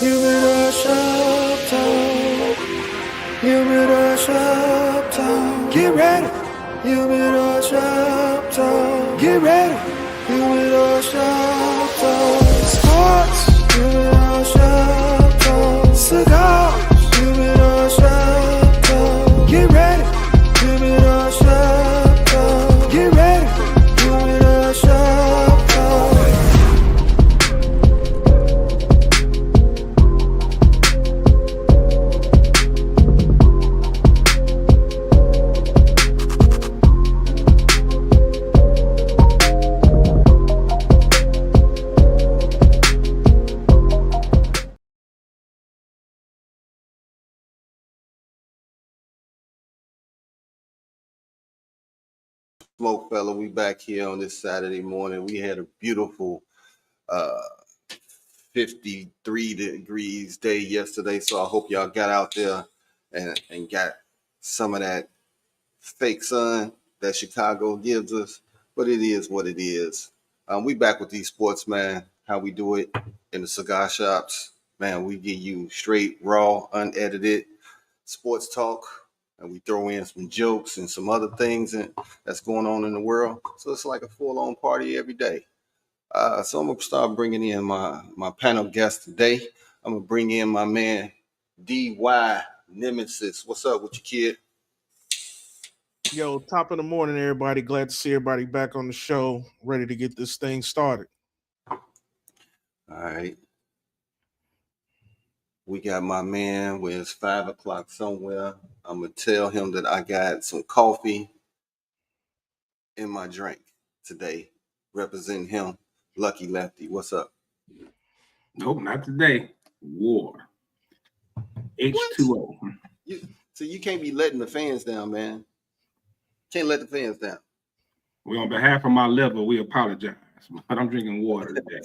Humidor shop talk. Humidor shop talk. Get ready. Humidor shop talk. Get ready. Humidor shop talk. Sports. Humidor shop talk. Cigars. Humidor shop talk. Get ready. Humidor shop talk. Get ready. Humidor shop talk. SmokeFella, we back here on this Saturday morning. We had a beautiful 53 degrees day yesterday, so I hope y'all got out there and got some of that fake sun that Chicago gives us. But it is what it is. We back with these sports, man. How we do it in the cigar shops, man. We give you straight, raw, unedited sports talk, and we throw in some jokes and some other things that's going on in the world. So it's like a full-on party every day. So I'm gonna start bringing in my panel guest today. I'm gonna bring in my man DY Nemesis. What's up with you, kid? Yo, top of the morning, everybody. Glad to see everybody back on the show, ready to get this thing started. All right. We got my man when it's 5 o'clock somewhere. I'm gonna tell him that I got some coffee in my drink today, representing him. Lucky Lefty, what's up? Nope, not today. War. H2O. So you can't be letting the fans down, man. Can't let the fans down. Well, on behalf of my liver, we apologize. But I'm drinking water today.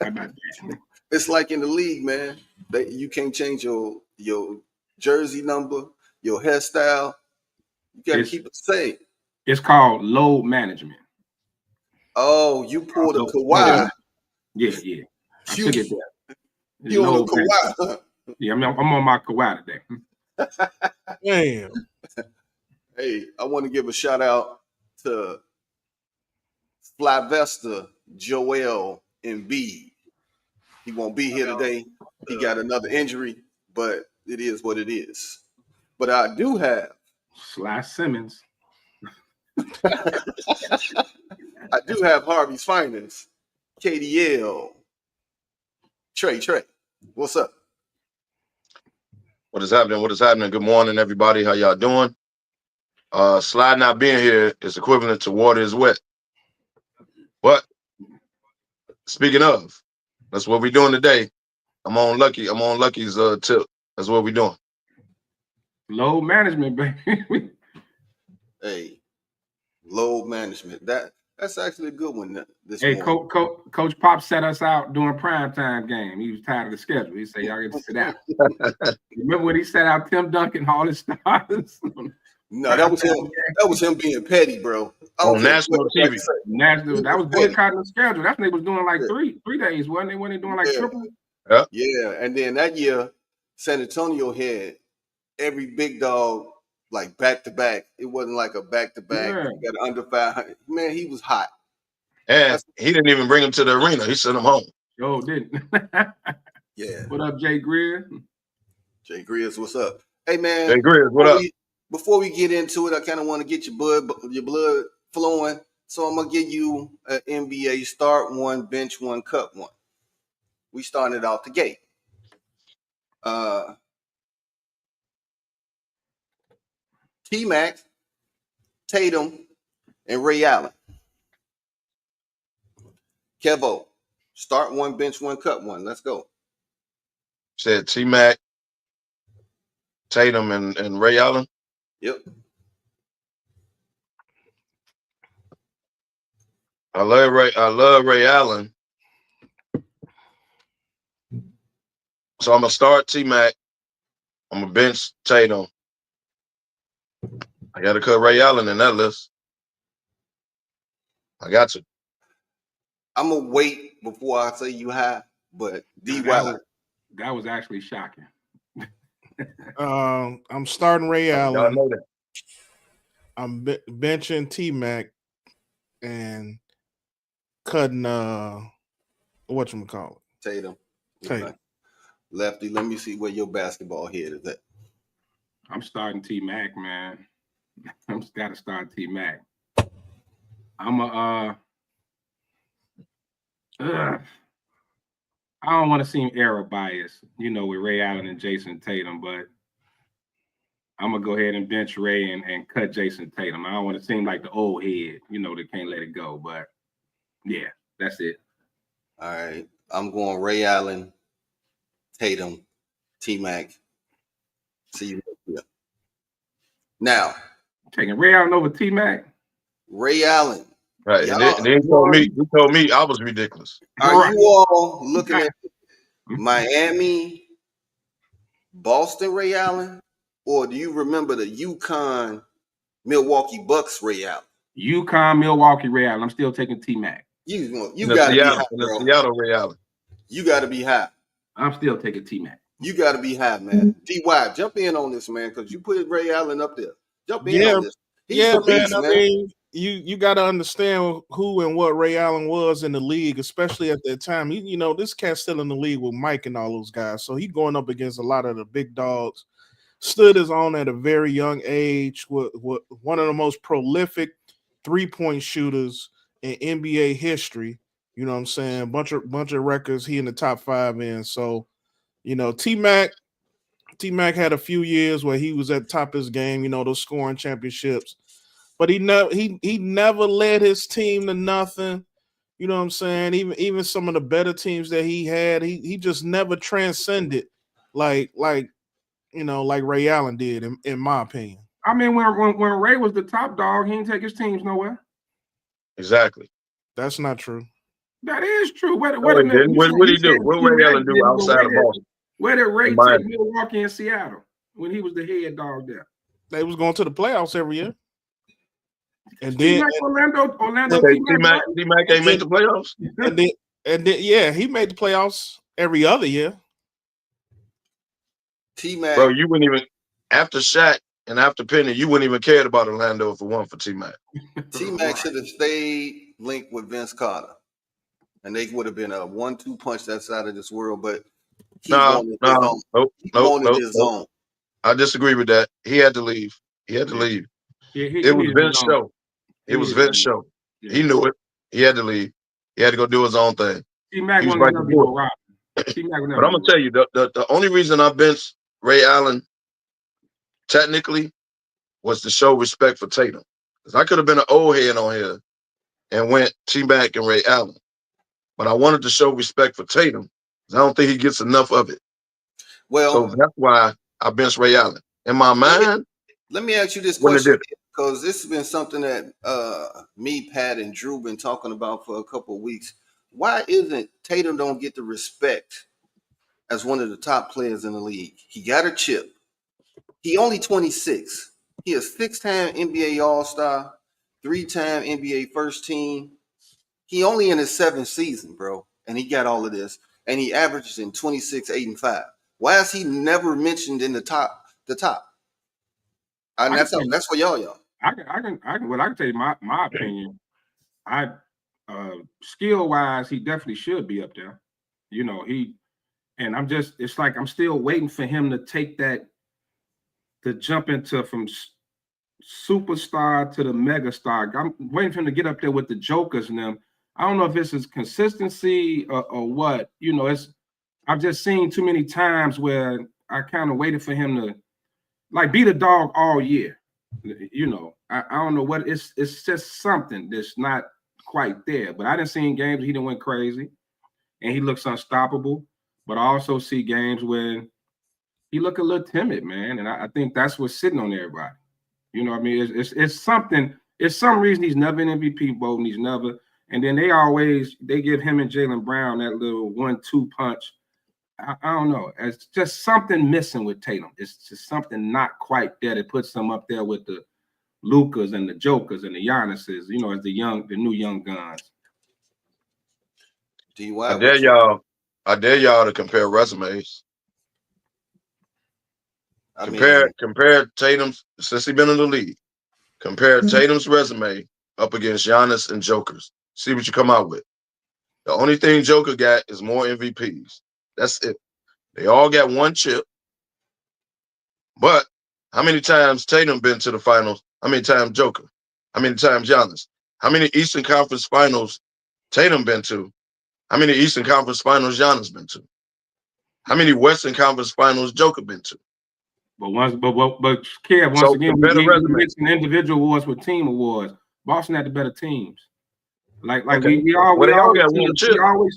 How about that? It's like in the league, man. You can't change your jersey number, your hairstyle. You got to keep it the same. It's called load management. Oh, you pulled a Kawhi. Yeah. I took it there. You on a Kawhi? Yeah, I'm on my Kawhi today. Damn. Hey, I want to give a shout out to Flyvester Joel Embiid. He won't be here today. He got another injury, but it is what it is. But I do have Sly Simmons. I do have Harvey's finest, KDL. Trey, what's up? What is happening? What is happening? Good morning, everybody. How y'all doing? Sly not being here is equivalent to water is wet. But speaking of, that's what we're doing today. I'm on Lucky's tip. That's what we're doing. Load management, baby. Hey, load management. That's actually a good one this hey, morning. Coach Pop set us out during primetime game. He was tired of the schedule. He said, y'all get to sit down. Remember when he set out Tim Duncan, all his stars? No, that was him. That was him being petty, bro. On national TV. That was boycotting the schedule. That's when they was doing like three days, wasn't they? When they doing like triple? Yeah, and then that year, San Antonio had every big dog like back to back. It wasn't like a back to back. Got under 500. Man, he was hot. And he didn't even bring him to the arena. He sent him home. Oh, didn't. Yeah. What up, Jay Greer? Jay Greers, what's up? Hey, man. Jay Greers, what up? Before we get into it, I kind of want to get your blood flowing. So I'm gonna give you an NBA start one, bench one, cut one. We started out the gate. T-Mac, Tatum, and Ray Allen. Kevo, start one, bench one, cut one. Let's go. Said T-Mac, Tatum, and Ray Allen. Yep. I love Ray Allen. So I'm gonna start T-Mac. I'm gonna bench Tatum. I gotta cut Ray Allen in that list. I got to. I'm gonna wait before I say you high, but DY That was actually shocking. I'm starting Ray Y'all Allen. know that. I'm benching T-Mac and cutting whatchamacallit. Tatum. Tatum. Okay. Lefty, let me see where your basketball head is at. I'm starting T-Mac, man. I'm just got to start T-Mac. I'm a I don't want to seem arrow biased, you know, with Ray Allen and Jason Tatum, but I'm gonna go ahead and bench Ray and cut Jason Tatum. I don't want to seem like the old head, you know, that can't let it go. But yeah, that's it. All right. I'm going Ray Allen, Tatum, T-Mac. See you next year. Now, Taking Ray Allen over T-Mac. Ray Allen. Right. And then he told me I was ridiculous. Are you all looking at Miami, Boston Ray Allen, or do you remember the UConn, Milwaukee Bucks Ray Allen? UConn, Milwaukee Ray Allen. I'm still taking T-Mac. You got to be high, bro. Seattle Ray Allen. You got to be high. I'm still taking T-Mac. You got to be high, man. DY, jump in on this, man, because you put Ray Allen up there. Jump in on this. He's the beast, man. I mean, you got to understand who and what Ray Allen was in the league, especially at that time. You know, this cat's still in the league with Mike and all those guys, so he going up against a lot of the big dogs. Stood his own at a very young age. With one of the most prolific three-point shooters in NBA history. You know what I'm saying? Bunch of records he in the top 5 in. So, you know, T-Mac had a few years where he was at the top of his game, you know, those scoring championships. But he never led his team to nothing. You know what I'm saying? Even some of the better teams that he had, he just never transcended like you know, like Ray Allen did, in my opinion. I mean, when Ray was the top dog, he didn't take his teams nowhere. Exactly. That's not true. That is true. What did he do? What Ray Allen do outside of Boston? Where did Ray take Milwaukee and Seattle when he was the head dog there? They was going to the playoffs every year. And then Orlando T-Mac ain't made the playoffs. And then yeah, he made the playoffs every other year. T-Mac, bro, you wouldn't even after Shaq and after Penny, you wouldn't even cared about Orlando if it weren't for T-Mac. T-Mac should have stayed linked with Vince Carter, and they would have been a 1-2 punch that side of this world. But he wanted his own. I disagree with that. He had to leave. It was Vince's show. It was Vince's show. Yeah. He knew it. He had to leave. He had to go do his own thing. T-Mac was right before. But I'm gonna tell you, the only reason I benched Ray Allen technically was to show respect for Tatum. Because I could have been an old head on here and went T-Mac and Ray Allen. But I wanted to show respect for Tatum because I don't think he gets enough of it. Well, so that's why I benched Ray Allen. In my mind, let me ask you this question, because this has been something that me, Pat, and Drew been talking about for a couple of weeks. Why isn't Tatum don't get the respect as one of the top players in the league? He got a chip. He only 26. He is 6-time NBA All-Star, 3-time NBA First Team. He only in his 7th season, bro, and he got all of this, and he averages in 26, 8, and 5. Why is he never mentioned in the top? And that's for y'all. I can tell you my opinion. Skill wise, he definitely should be up there. You know, it's like I'm still waiting for him to take that, to jump into from superstar to the megastar. I'm waiting for him to get up there with the Jokers and them. I don't know if it's his consistency or what. You know, I've just seen too many times where I kind of waited for him to like be the dog all year. You know, I don't know what it's just something that's not quite there. But I didn't see games he didn't went crazy and he looks unstoppable. But I also see games when he look a little timid, man. And I think that's what's sitting on everybody. You know what I mean? It's something, it's some reason he's never in MVP vote and he's never. And then they give him and Jaylen Brown that little 1-2 punch. I don't know. It's just something missing with Tatum. It's just something not quite there that puts him up there with the Lukas and the Jokers and the Giannis's, you know, as the new young guns. I dare y'all I dare y'all to compare resumes. Compare Tatum's, since he been in the league. Compare Tatum's resume up against Giannis and Joker's. See what you come out with. The only thing Joker got is more MVPs. That's it. They all got one chip. But how many times Tatum been to the finals? How many times Joker? How many times Giannis? How many Eastern Conference Finals Tatum been to? How many Eastern Conference Finals Giannis been to? How many Western Conference Finals Joker been to? But Kev, once again, we mixing individual awards with team awards. Boston had the better teams. We always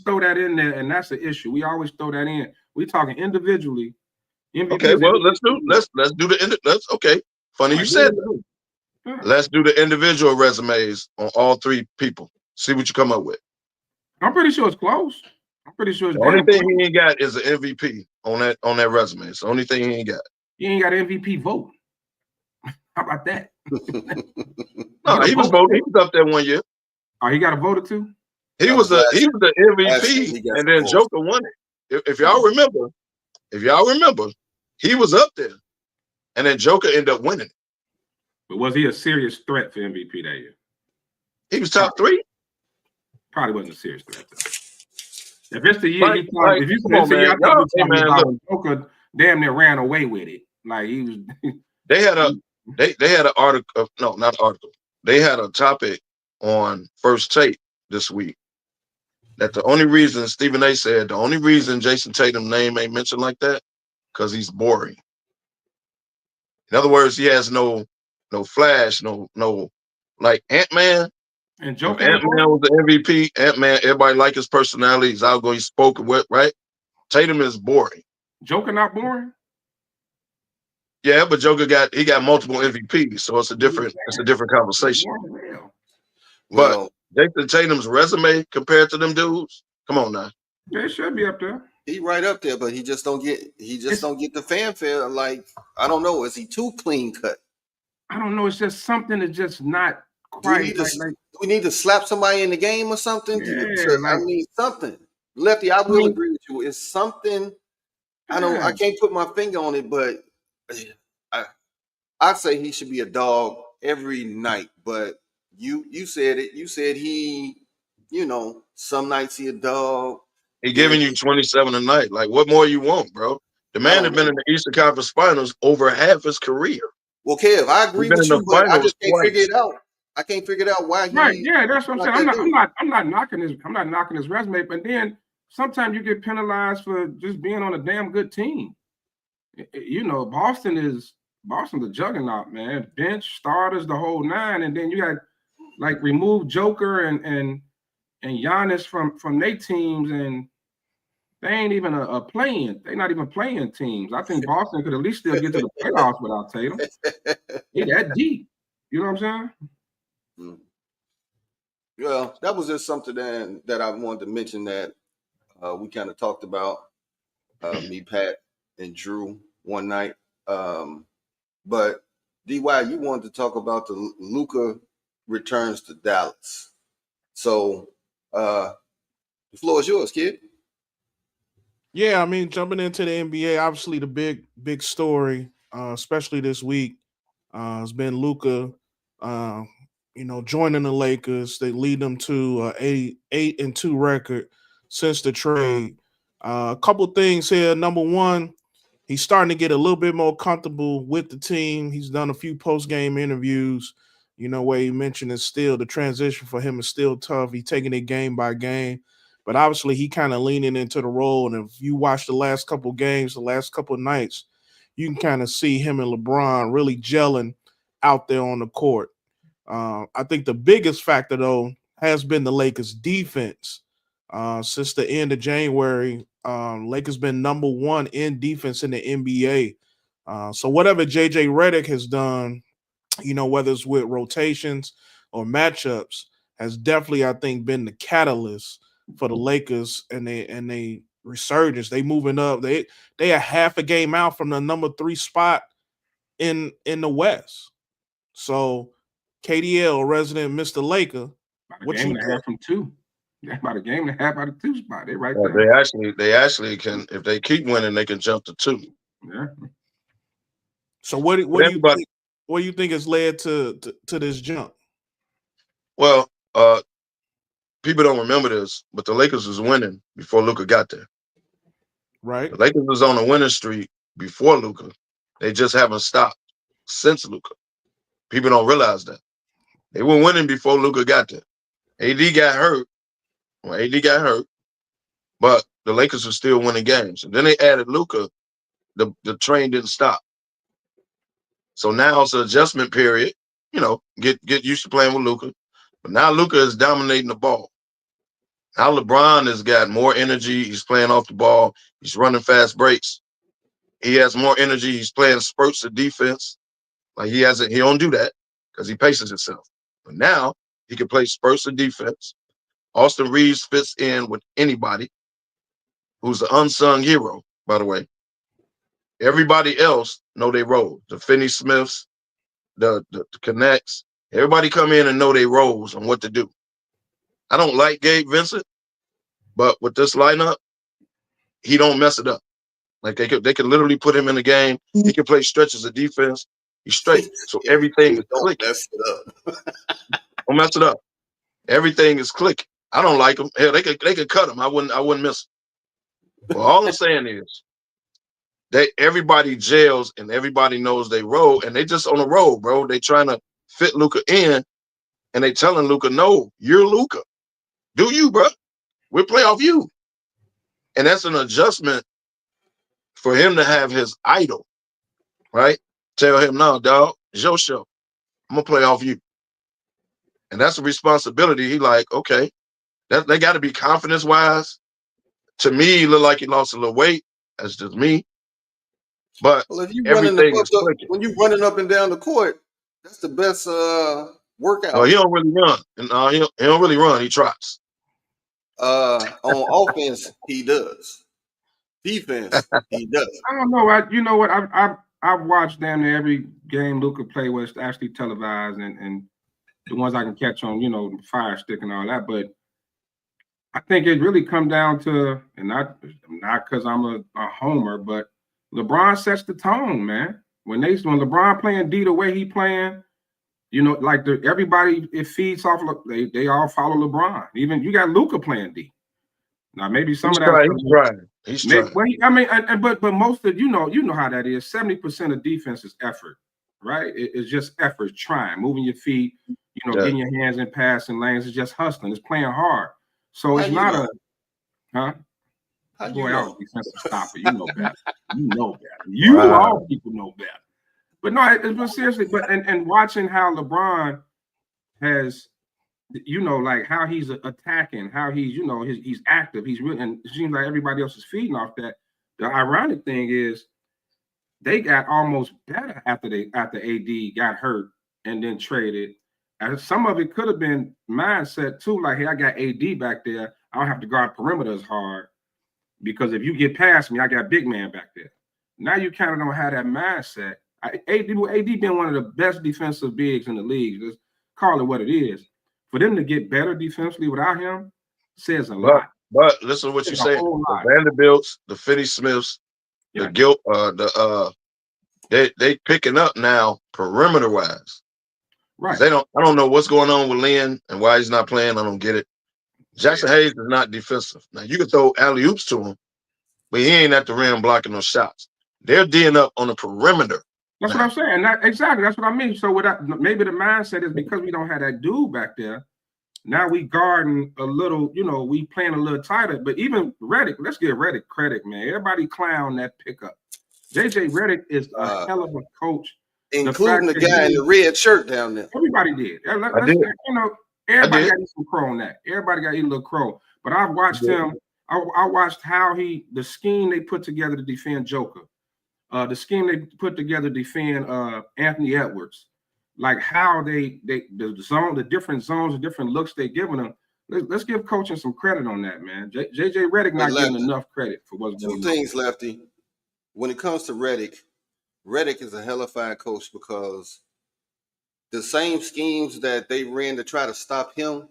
throw that in there, and that's the issue. We always throw that in. We talking individually. MVP okay, well, let's do the okay. Funny you said that. Yeah. Let's do the individual resumes on all three people. See what you come up with. I'm pretty sure it's close. I'm pretty sure it's the only thing he ain't got is an MVP on that resume. It's the only thing he ain't got. He ain't got an MVP vote. How about that? No, he was voting. He was up there one year. Oh, he got a voter too? He was the MVP, and then Joker won it. If y'all remember, he was up there, and then Joker ended up winning it. But was he a serious threat for MVP that year? He was top 3. Probably wasn't a serious threat though. If it's the year he thought, if you say Joker damn near ran away with it, like he was. They had an article. No, not an article. They had a topic on First Take this week that the only reason Stephen A. said the only reason Jason Tatum's name ain't mentioned like that because he's boring. In other words, he has no flash, no like Ant-Man. And Joker Ant-Man was the MVP. Ant-Man, everybody like his personality. He's outgoing, spoken with, right? Tatum is boring. Joker not boring? Yeah, but Joker got multiple MVPs, so it's a different conversation. But Jason Tatum's resume compared to them dudes, come on now. Yeah, it should be up there. He right up there, but he just don't get the fanfare. Like, I don't know, is he too clean cut? I don't know. It's just something that's just not quite. Do we need to slap somebody in the game or something? I mean, something. Lefty, I will agree with you. It's something. I can't put my finger on it, but I'd say he should be a dog every night. But you said it. You said he, some nights he a dog. He giving you 27 a night. Like, what more you want, bro? The man has been in the Eastern Conference Finals over half his career. Well, Kev, I agree with you, but I just can't figure it out. I can't figure it out why he. Right, yeah, that's what I'm saying. I'm not knocking his resume, but then sometimes you get penalized for just being on a damn good team. Boston's a juggernaut, man. Bench, starters, the whole nine, and then you got like remove Joker and Giannis from their teams, and they ain't even they're not even playing teams. I think Boston could at least still get to the playoffs without Tatum. He that deep. You know what I'm saying? Well, that was just something that I wanted to mention that we kind of talked about, me, Pat, and Drew one night. But DY, you wanted to talk about the Luka returns to Dallas. So the floor is yours, kid. Yeah, I mean, jumping into the NBA, obviously the big story, especially this week, has been Luka, joining the Lakers. They lead them to 8-2 record since the trade. A couple things here. Number one, he's starting to get a little bit more comfortable with the team. He's done a few post-game interviews, where he mentioned it's still the transition for him is still tough. He's taking it game by game. But obviously, he kind of leaning into the role. And if you watch the last couple games, the last couple of nights, you can kind of see him and LeBron really gelling out there on the court. I think the biggest factor, though, has been the Lakers' defense. Since the end of January, Lakers been number 1 in defense in the NBA. So whatever J.J. Redick has done, whether it's with rotations or matchups, has definitely, I think, been the catalyst for the Lakers and they resurgence. They moving up. They are half a game out from the number 3 spot in the West. So KDL, resident Mr. Laker, what you have from 2? They're about a game and a half out of 2 spot. They right Yeah, there. they actually can, if they keep winning, they can jump to 2. Yeah. So what do But you think? What do you think has led to this jump? Well, people don't remember this, but the Lakers was winning before Luka got there. Right. The Lakers was on a winning streak before Luka. They just haven't stopped since Luka. People don't realize that. They were winning before Luka got there. AD got hurt. Well, AD got hurt, but the Lakers were still winning games. And then they added Luka. The train didn't stop. So now it's an adjustment period. You know, get used to playing with Luka. But now Luka is dominating the ball. Now LeBron has got more energy. He's playing off the ball. He's running fast breaks. He has more energy. He's playing spurts of defense. Like he don't do that because he paces himself. But now he can play spurts of defense. Austin Reeves fits in with anybody, who's the unsung hero, by the way. Everybody else know their role. The Finney Smiths, the Connects, everybody come in and know their roles and what to do. I don't like Gabe Vincent, but with this lineup, he don't mess it up. Like they could literally put him in the game. He can play stretches of defense. He's straight. So everything is Don't clicking. mess it up. Don't mess it up. Everything is clicking. I don't like him. Hell, they could cut him. I wouldn't miss him. Well, all I'm saying is everybody gels and everybody knows they role, and they just on a roll, bro. They trying to fit Luka in, and they telling Luka, no, you're Luka. Do you, bro? We'll play off you. And that's an adjustment for him to have his idol, right? Tell him, no, dog, it's your show. I'm gonna play off you. And that's a responsibility. He like, okay, they got to be confidence-wise. To me, he looked like he lost a little weight. That's just me. But Well, if you everything is clicking. when you running up and down the court, that's the best workout. Well, he don't really run. And he don't really run. He trots. On offense, he does. Defense, he does. I don't know. You know what? I've watched damn near every game Luka play where it's actually televised, and the ones I can catch on, you know, Fire Stick and all that. But I think it really come down to, and not because I'm a homer, but LeBron sets the tone, man. When LeBron playing D the way he playing, you know, like everybody, it feeds off. They all follow LeBron. Even you got Luka playing D. Now maybe some of that. He's trying. Well, I mean, but most of you know how that is. 70% of defense is effort, right? It's just effort, trying, moving your feet, you know, getting your hands in passing lanes. It's just hustling. It's playing hard. So it's not Boy, I was defensive stopper. You know better. You know better. All people know better. But no, but seriously, and watching how LeBron has, you know, like how he's attacking, how he's, you know, he's active, he's really, and it seems like everybody else is feeding off that. The ironic thing is they got almost better after AD got hurt and then traded. And some of it could have been mindset too, like, hey, I got AD back there. I don't have to guard perimeter as hard because if you get past me, I got big man back there. Now you kind of don't have that mindset. AD been one of the best defensive bigs in the league. Just call it what it is. For them to get better defensively without him says a lot. But listen to what you say. The Vanderbilts, the Finney Smiths, the Guilt, they picking up now perimeter wise. Right. I don't know what's going on with Lynn and why he's not playing. I don't get it. Jackson Hayes is not defensive. Now you can throw alley-oops to him, but he ain't at the rim blocking those shots. They're D'ing up on the perimeter. That's what I'm saying. Exactly. That's what I mean. So maybe the mindset is because we don't have that dude back there. Now we guarding a little, you know, we playing a little tighter. But even Redick, let's give Redick credit, man. Everybody clown that pickup. JJ Redick is a hell of a coach. Including the guy in the red shirt down there. Everybody did. You know, everybody got to eat some crow on that. Everybody got to eat a little crow. But I've watched him. I watched how the scheme they put together to defend Joker. The scheme they put together to defend Anthony Edwards. Like how the different zones, the different looks they giving them. Let's give coaching some credit on that, man. JJ Redick not getting enough credit for what's going on. Two things, Lefty. When it comes to Redick is a hellified coach because the same schemes that they ran to try to stop him,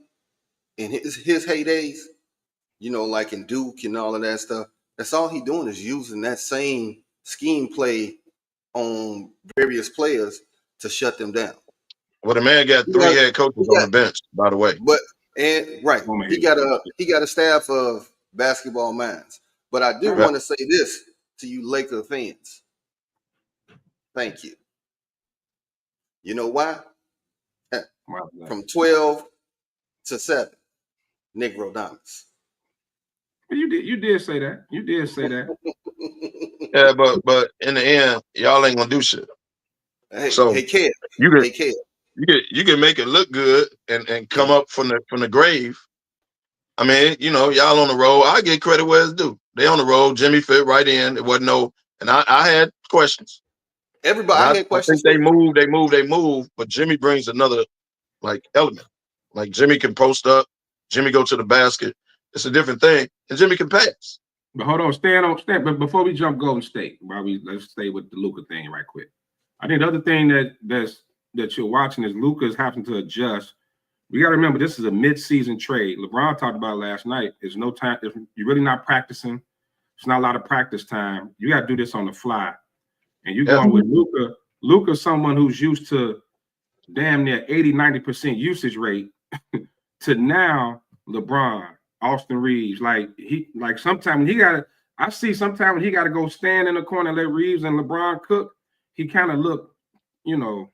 in his heydays, you know, like in Duke and all of that stuff, that's all he doing is using that same scheme play on various players to shut them down. Well, the man got He 3 got, head coaches he on got, the bench, by the way. but and right, Oh, man. he got a staff of basketball minds. But I do Right. want to say this to you Laker fans. Thank you. You know why? Wow. From 12 to 7, Negro Dominance. You did say that. You did say that. Yeah, but in the end, y'all ain't gonna do shit. Hey, So hey, Kev. you can Hey, Kev. you can make it look good and come up from the grave. I mean, you know, y'all on the road. I get credit where it's due. They on the road. Jimmy fit right in. It wasn't no, and I had questions. Everybody, And I I had questions think they too. move. But Jimmy brings another like element. Like Jimmy can post up. Jimmy go to the basket. It's a different thing. And Jimmy can pass. But hold on, stand. But before we jump Golden State, let's stay with the Luka thing right quick. I think the other thing that you're watching is Luka's having to adjust. We got to remember this is a mid-season trade. LeBron talked about it last night. There's no time. If you're really not practicing, it's not a lot of practice time. You got to do this on the fly. And you're going with Luka. Luka's someone who's used to damn near 80-90% usage rate to now LeBron, Austin Reeves. Like sometimes he gotta, I see sometimes when he gotta go stand in the corner and let Reeves and LeBron cook, he kind of look, you know,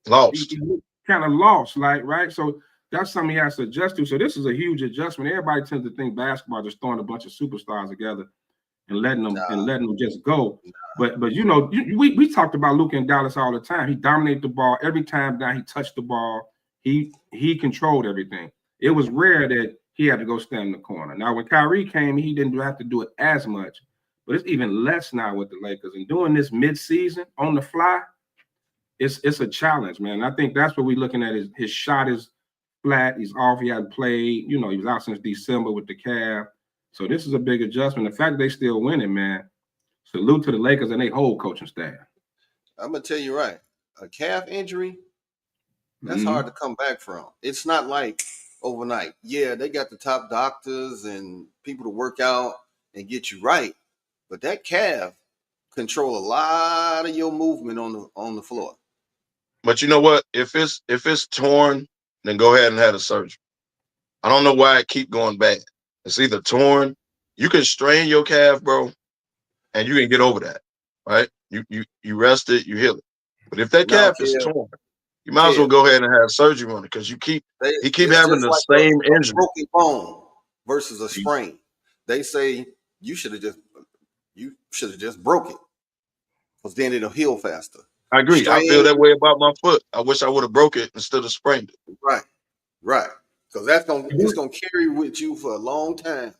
Lost. he kind of lost, like, right? So that's something he has to adjust to. So this is a huge adjustment. Everybody tends to think basketball just throwing a bunch of superstars together and letting them just go. But you know, we talked about Luka in Dallas all the time. He dominated the ball every time down. He touched the ball. He controlled everything. It was rare that he had to go stand in the corner. Now, when Kyrie came, he didn't have to do it as much, but it's even less now with the Lakers. And doing this mid-season on the fly, it's a challenge, man. I think that's what we're looking at. His shot is flat. He's off. He hasn't played. You know, he was out since December with the calf. So this is a big adjustment. The fact they still winning, man. Salute to the Lakers and their whole coaching staff. I'm gonna tell you right. A calf injury, that's hard to come back from. It's not like overnight. Yeah, they got the top doctors and people to work out and get you right, but that calf control a lot of your movement on the floor. But you know what? If it's torn, then go ahead and have a surgery. I don't know why it keep going bad. It's either torn. You can strain your calf, bro, and you can get over that, right? You rest it, you heal it. But if that Now, calf is torn, you might as well go ahead and have surgery on it because he keep having the like same a injury. broken bone versus a sprain. They say you should have just broke it because then it'll heal faster. I agree. I feel that way about my foot. I wish I would have broke it instead of sprained it. Right. Because it's gonna carry with you for a long time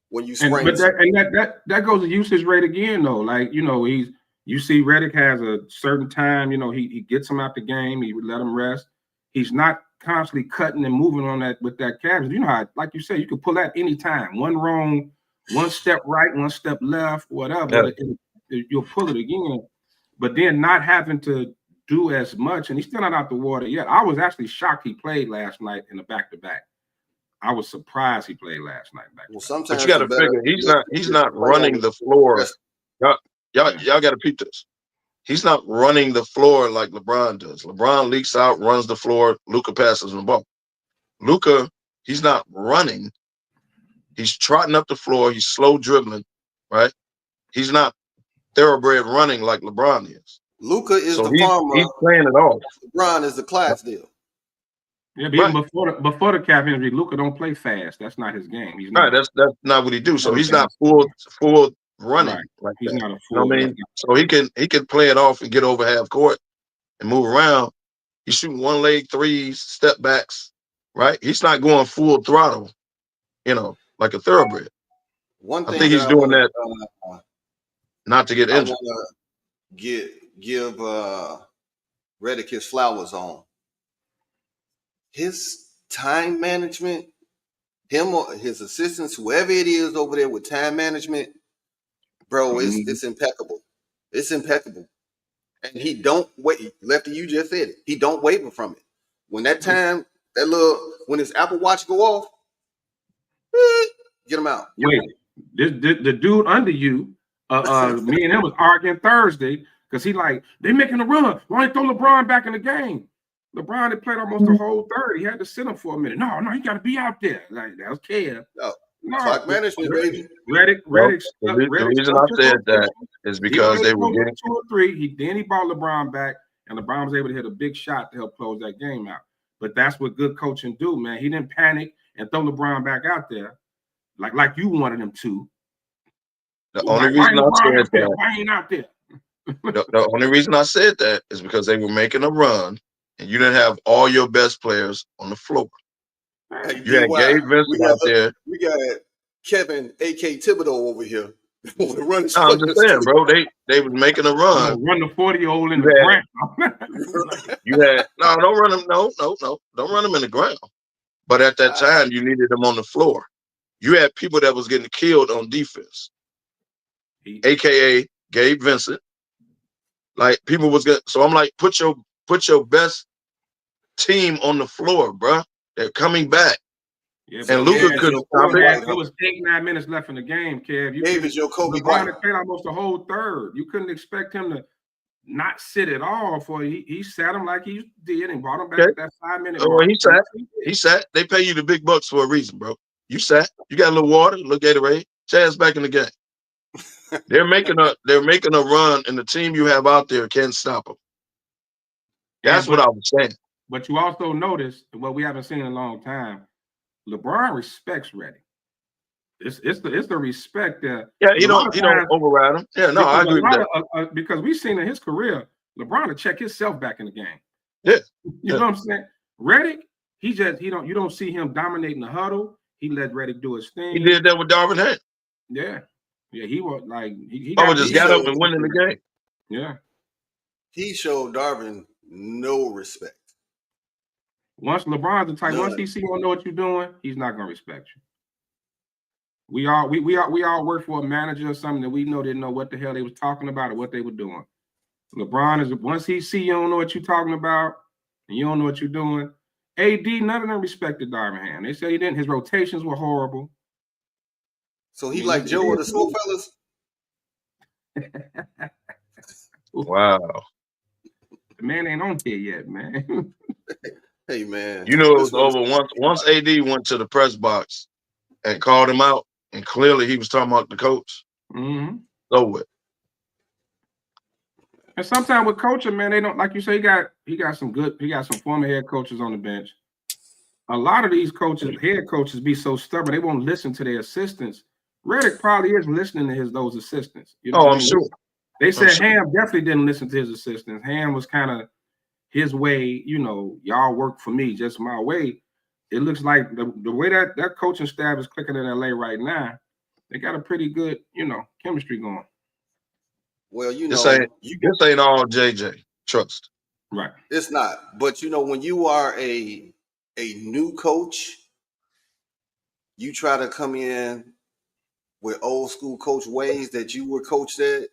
when you sprain. That goes to usage rate again, though. Like, you know, you see Redick has a certain time, you know, he gets him out the game, he would let him rest. He's not constantly cutting and moving on that with that calf. You know how, like you said, you can pull that anytime. One wrong, one step right, one step left, whatever. Yeah. You'll pull it again. But then not having to do as much, and he's still not out the water yet. I was actually shocked he played last night in the back-to-back. I was surprised he played last night. Well, sometimes but you got to figure he's not running the floor. Y'all got to peep this. He's not running the floor like LeBron does. LeBron leaks out, runs the floor. Luka passes the ball. Luka, he's not running. He's trotting up the floor. He's slow dribbling, right? He's not thoroughbred running like LeBron is. Luka is the farmer. He's playing it off. LeBron is the class deal. Yeah, but even before the calf injury, Luka don't play fast. That's not his game. He's not. Right, that's not what he do. So he's not full running. Right. Like he's that. not a full. You know what I mean? So he can play it off and get over half court and move around. He's shooting one leg threes, step backs, right? He's not going full throttle, you know, like a thoroughbred. One thing I think he's doing that not to get injured. I want to give Redick his flowers on. His time management, him or his assistants, whoever it is over there with time management, bro, it's impeccable. It's impeccable. And he don't wait. Lefty, you just said it. He don't waver from it. When that time, when his Apple Watch go off, Get him out. Wait, the dude under you, me and him was arguing Thursday because he like, they making a run. Why don't throw LeBron back in the game? LeBron had played almost the whole third. He had to sit him for a minute. No, he got to be out there. Like, that was Kev. No, clock management, baby. Reddick. The reason I said that is because they were getting 2 or 3. He brought LeBron back, and LeBron was able to hit a big shot to help close that game out. But that's what good coaching do, man. He didn't panic and throw LeBron back out there like you wanted him to. The only reason I said that. Why ain't out there? The only reason I said that is because they were making a run, and you didn't have all your best players on the floor. Hey, You had Gabe Vincent out there. We got Kevin, A.K. Thibodeau over here. I'm just saying, bro. They was making a run. Run the 40-year-old in the ground. You had don't run him. No, don't run him in the ground. But at that time, you needed them on the floor. You had people that was getting killed on defense, aka Gabe Vincent. Like people was good. So I'm like, put your best team on the floor, bro. They're coming back. Yeah, and Luka couldn't stop it. It was 8-9 minutes left in the game, Kev. Gabe is your Kobe LeBron Bryant. had played almost the whole third. You couldn't expect him to not sit at all. For he sat him like he did and brought him back at that 5-minute. Oh, he sat. They pay you the big bucks for a reason, bro. You sat. You got a little water, a little Gatorade. Chad's back in the game. They're making a run, and the team you have out there can't stop them. That's what I was saying. But you also notice what we haven't seen in a long time. LeBron respects Reddick. It's the respect that he don't override him. Yeah, no, I agree with that. Because we've seen in his career, LeBron to check himself back in the game. Yeah, you know what I'm saying. Reddick, you don't see him dominating the huddle. He let Reddick do his thing. He did that with Darvin Ham. Yeah, he was like he just got up and went in the game. Yeah, he showed Darvin no respect. Once LeBron's the type, once he see you don't know what you're doing, he's not gonna respect you. We all work for a manager or something that we know didn't know what the hell they was talking about or what they were doing. LeBron is once he see you don't know what you're talking about and you don't know what you're doing. AD, none of them respected Darvin Ham. They said he didn't. His rotations were horrible. So he like Joe or the SmokeFellas? Wow. The man ain't on here yet, man. Hey, man. You know it was over once AD went to the press box and called him out, and clearly he was talking about the coach. Mm-hmm. So what? And sometimes with coaching, man, they don't, like you say, he got some former head coaches on the bench. A lot of these head coaches be so stubborn, they won't listen to their assistants. Reddick probably is listening to those assistants. You know I'm sure. They said Ham definitely didn't listen to his assistants. Ham was kind of his way, y'all work for me, just my way. It looks like the way that coaching staff is clicking in LA right now, they got a pretty good, chemistry going. Well, this ain't all JJ. Trust. Right. It's not. But when you are a new coach, you try to come in with old school coach ways that you were coached at,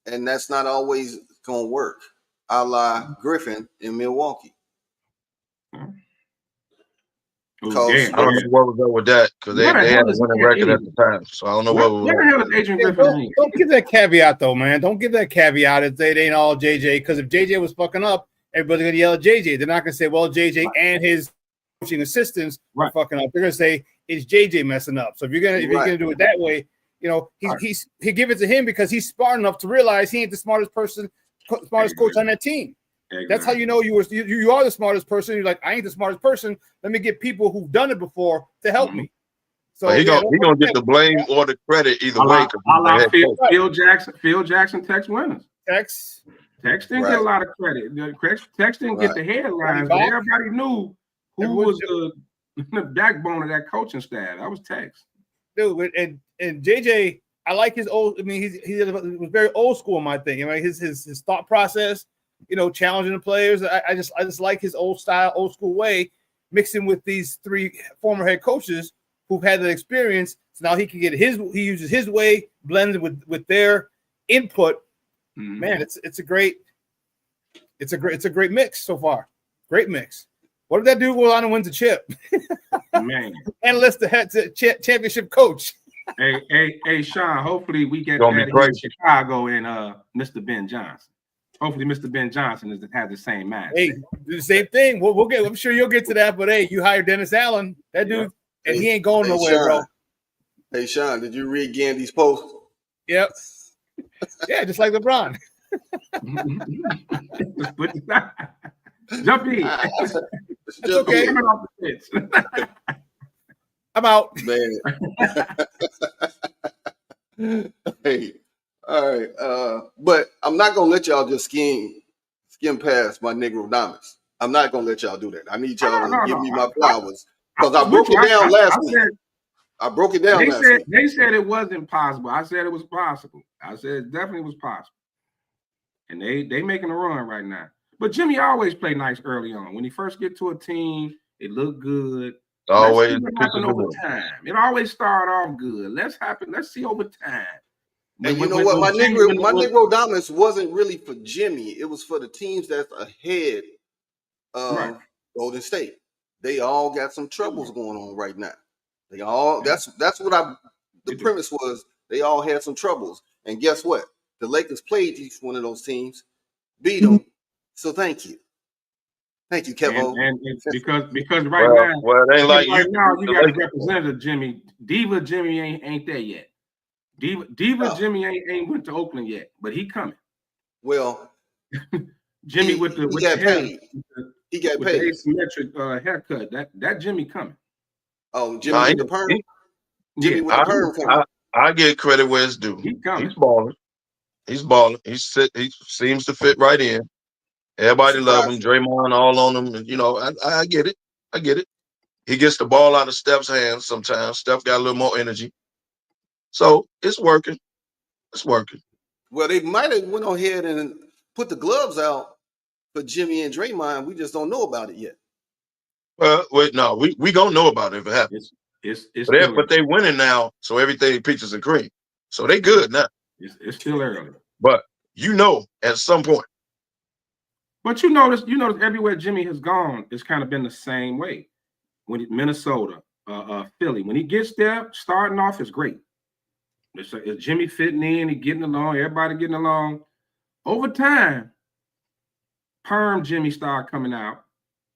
and that's not always gonna work. A la Griffin in Milwaukee. I don't know what was up with that because they had a winning record at the time. So I don't know what was. Where the hell is Adrian Griffin? Don't give that caveat though, man. Don't give that caveat if they ain't all JJ. Because if JJ was fucking up, everybody's gonna yell at JJ. They're not gonna say, well, JJ and his coaching assistants are fucking up. They're gonna say it's JJ messing up. So if you're gonna do it that way, he give it to him because he's smart enough to realize he ain't the smartest coach on that team. Exactly. That's how you know you are the smartest person. You're like, I ain't the smartest person. Let me get people who've done it before to help me. So he gonna get the blame or the credit either way. Phil Jackson text winners. Tex didn't get a lot of credit. Tex didn't get the headlines, but everybody knew who was the backbone of that coaching staff. That was Tex. Dude, and JJ, I like his old. I mean, he was very old school in my thing. I mean, his thought process. Challenging the players. I just like his old style, old school way, mixing with these 3 former head coaches who've had the experience. So now he can get he uses his way, blended with their input. Man, it's a great mix so far. Great mix. What if that dude goes on and wins a chip? Man. And lists the head championship coach. Hey, Sean, hopefully we get Gonna that be here in crazy. Chicago and Mr. Ben Johnson. Hopefully Mr. Ben Johnson has the same mindset. Hey, do the same thing. We'll get. I'm sure you'll get to that. But hey, you hire Dennis Allen, that dude, and he ain't going nowhere, Sean, bro. Hey, Sean, did you read Gandy's post? Yep. Yeah, just like LeBron. Jump in. That's okay. I'm out. Man. Hey, all right. But I'm not gonna let y'all just skim past my Negro Diamonds. I'm not gonna let y'all do that. I need y'all to give me my flowers because I broke it down last week. I broke it down last week. They said it wasn't possible. I said it was possible. I said it definitely was possible. And they making a run right now. But Jimmy always played nice early on. When he first get to a team, it looked good. Always happen over time. It always start off good. Let's see over time. And you know what? My Negro Dominance wasn't really for Jimmy. It was for the teams that's ahead of Golden State. They all got some troubles going on right now. They all that's what the premise was. They all had some troubles. And guess what? The Lakers played each one of those teams, beat them. So thank you. Thank you, Kevo. And because right now, it ain't like right now you got Representative Jimmy. Diva Jimmy ain't there yet. Diva Jimmy ain't went to Oakland yet, but he coming. Well, Jimmy he got paid. He got with paid. the asymmetric haircut. That Jimmy coming. Oh, Jimmy with the perm. Jimmy with the perm coming. I get credit where it's due. He's balling. He's balling. He seems to fit right in. Everybody love him. Draymond all on him. You know, I get it. I get it. He gets the ball out of Steph's hands sometimes. Steph got a little more energy. So it's working. It's working. Well, they might have went ahead and put the gloves out for Jimmy and Draymond. We just don't know about it yet. Well, wait, no, we gonna know about it if it happens. But they winning now, so everything peaches and cream. So they good now. It's still early. But at some point. But you notice everywhere Jimmy has gone, it's kind of been the same way. When Minnesota, Philly, when he gets there, starting off is great. It's Jimmy fitting in, he getting along, everybody getting along. Over time, perm Jimmy started coming out.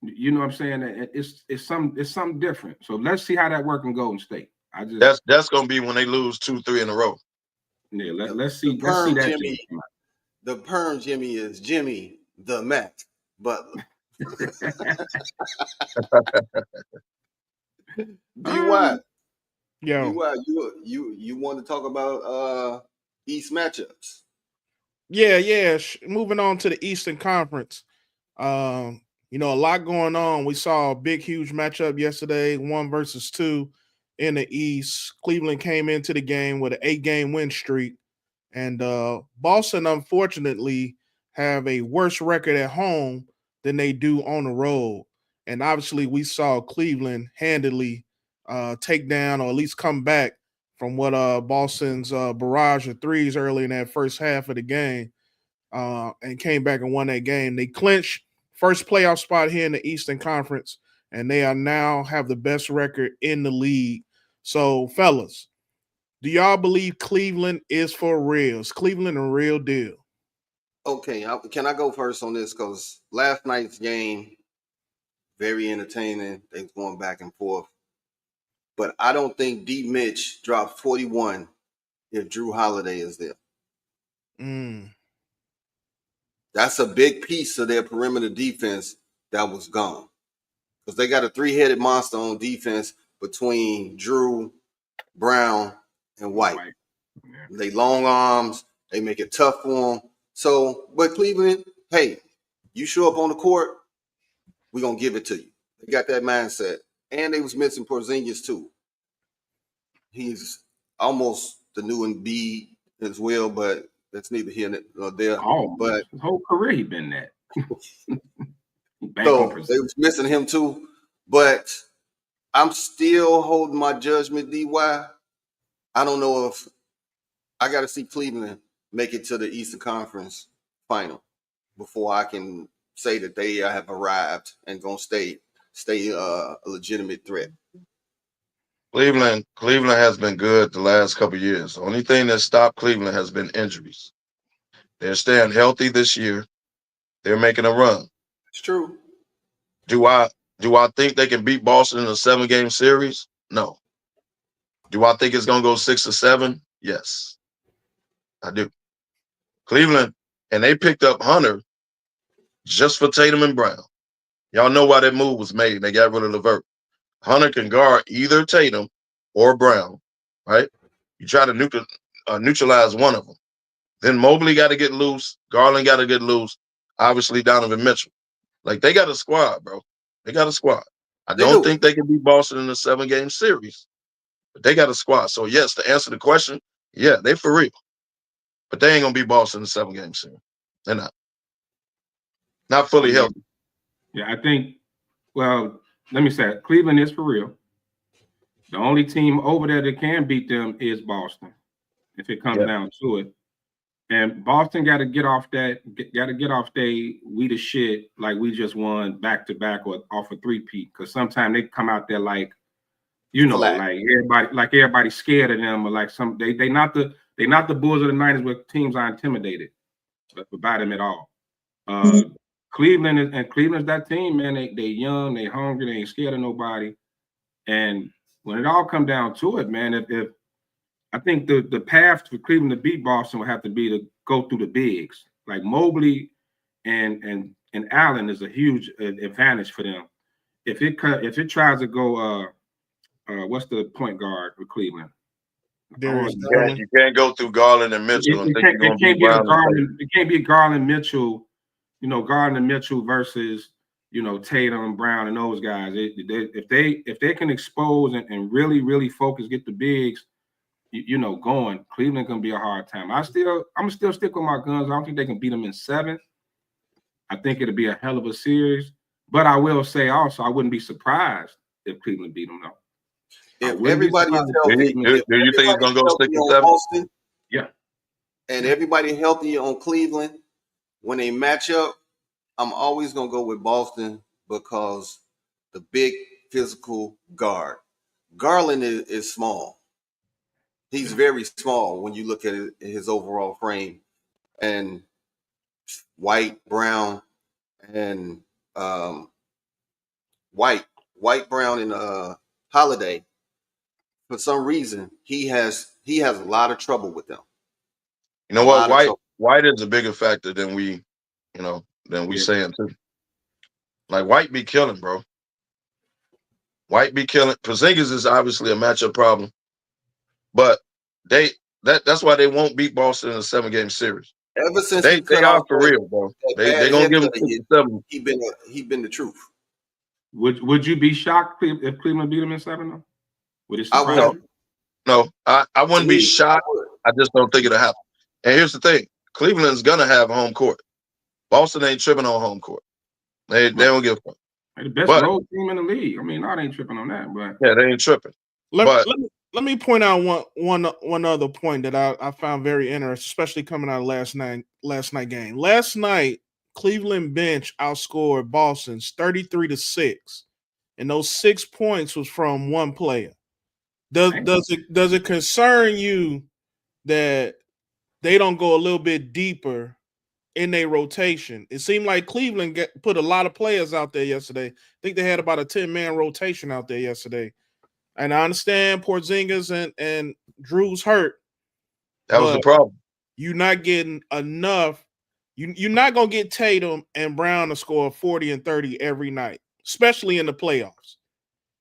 You know what I'm saying? It's something different. So let's see how that work in Golden State. That's gonna be when they lose 2-3 in a row. Yeah, let's see that Jimmy. The perm Jimmy is Jimmy the Mac Butler. DY. DY, you want to talk about East matchups? Yeah. Moving on to the Eastern Conference. A lot going on. We saw a big, huge matchup yesterday, 1 versus 2 in the East. Cleveland came into the game with an 8-game win streak. And Boston, unfortunately, have a worse record at home than they do on the road. And obviously, we saw Cleveland handily take down or at least come back from what Boston's barrage of threes early in that first half of the game and came back and won that game. They clinched first playoff spot here in the Eastern Conference, and they are now have the best record in the league. So, fellas, do y'all believe Cleveland is for real? Is Cleveland a real deal? Okay, can I go first on this? Because last night's game, very entertaining. They was going back and forth. But I don't think D. Mitch dropped 41 if Drew Holiday is there. That's a big piece of their perimeter defense that was gone. Because they got a 3-headed monster on defense between Drew, Brown, and White. They long arms. They make it tough for them. So, but Cleveland, hey, you show up on the court, we're going to give it to you. They got that mindset. And they was missing Porzingis too. He's almost the new Embiid as well, but that's neither here nor there. But his whole career he been that. So they was missing him too. But I'm still holding my judgment, DY. I don't know if I got to see Cleveland make it to the Eastern Conference final before I can say that they have arrived and going to stay stay a legitimate threat. Cleveland has been good the last couple of years. The only thing that stopped Cleveland has been injuries. They're staying healthy this year. They're making a run. It's true. Do I think they can beat Boston in a 7-game series? No. Do I think it's gonna go 6 or 7? Yes, I do. Cleveland, and they picked up Hunter just for Tatum and Brown. Y'all know why that move was made. They got rid of LeVert. Hunter can guard either Tatum or Brown, right? You try to neutralize one of them. Then Mobley got to get loose. Garland got to get loose. Obviously, Donovan Mitchell. Like, they got a squad, bro. They got a squad. I don't think they can beat Boston in a 7-game series, but they got a squad. So, yes, to answer the question, yeah, they for real. But they ain't going to beat Boston in a 7-game series. They're not. Not fully healthy. Yeah, I think, well, let me say it. Cleveland is for real. The only team over there that can beat them is Boston, if it comes down to it. And Boston got to get off their we the shit, like we just won back-to-back or off a three-peat. Because sometimes they come out there like, you know, like everybody's scared of them, or like they not the Bulls of the 90s where teams are intimidated by them at all. Cleveland's that team, man. They young, they hungry, they ain't scared of nobody. And when it all come down to it, man, if I think the path for Cleveland to beat Boston would have to be to go through the bigs. Like Mobley and Allen is a huge advantage for them. If it tries to go what's the point guard with Cleveland? You can't go through Garland and Mitchell and think you're going to beat Brown. It can't be Garland Mitchell, you know, Garland and Mitchell versus, you know, Tatum, Brown, and those guys. If they can expose and really focus, get the bigs, you know, going, Cleveland gonna be a hard time. I'm still stick with my guns. I don't think they can beat them in 7. I think it'll be a hell of a series. But I will say also, I wouldn't be surprised if Cleveland beat them though. If everybody is healthy, do you think it's gonna go 6 or 7? Boston, yeah. And everybody healthy on Cleveland, when they match up, I'm always gonna go with Boston because the big physical guard. Garland is small. He's very small when you look at his overall frame. And White, Brown, and White, Brown, and Holiday. For some reason, he has a lot of trouble with them. You know what? White is a bigger factor than we saying too. Like White be killing, bro. White be killing. Porzingis is obviously a matchup problem, but that's why they won't beat Boston in a 7-game series. Ever since they are for real, bro. They gonna give him 6 or 7. He been the truth. Would you be shocked if Cleveland beat him in 7 though? Would it surprise you? No, I wouldn't be shocked. I just don't think it'll happen. And here's the thing: Cleveland's gonna have home court. Boston ain't tripping on home court. They don't give a fuck. The best road team in the league. I mean, I ain't tripping on that, but yeah, they ain't tripping. Let me point out one other point that I found very interesting, especially coming out of last night game. Last night, Cleveland bench outscored Boston's 33-6, and those 6 points was from one player. Does it concern you that they don't go a little bit deeper in their rotation? It seemed like Cleveland put a lot of players out there yesterday. I think they had about a 10-man rotation out there yesterday. And I understand Porzingis and Drew's hurt. That was the problem. You're not getting enough. You're not going to get Tatum and Brown to score 40 and 30 every night, especially in the playoffs.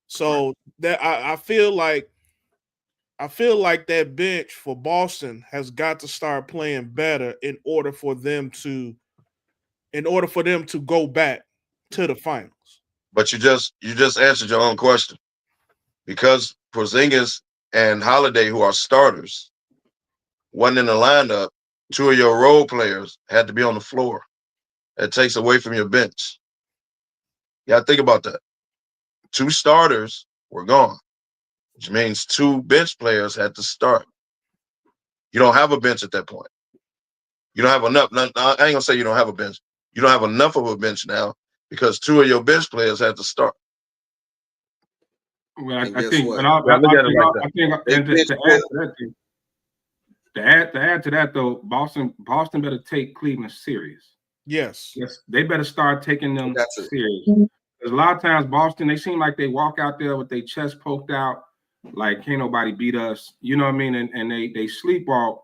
So that I feel like that bench for Boston has got to start playing better in order for them to go back to the finals. But you just answered your own question. Because Porzingis and Holiday, who are starters, wasn't in the lineup, 2 of your role players had to be on the floor. That takes away from your bench. You got to think about that. 2 starters were gone, which means 2 bench players had to start. You don't have a bench at that point. You don't have enough. I ain't going to say you don't have a bench. You don't have enough of a bench now because 2 of your bench players had to start. Well, And I guess think, what? and I look at it like that. think, They and bench to add player. to that, thing, to add to that though, Boston better take Cleveland serious. Yes. Yes, they better start taking them That's it. serious. Because a lot of times Boston, they seem like they walk out there with their chest poked out, like can't nobody beat us. You know what I mean? And they sleepwalk.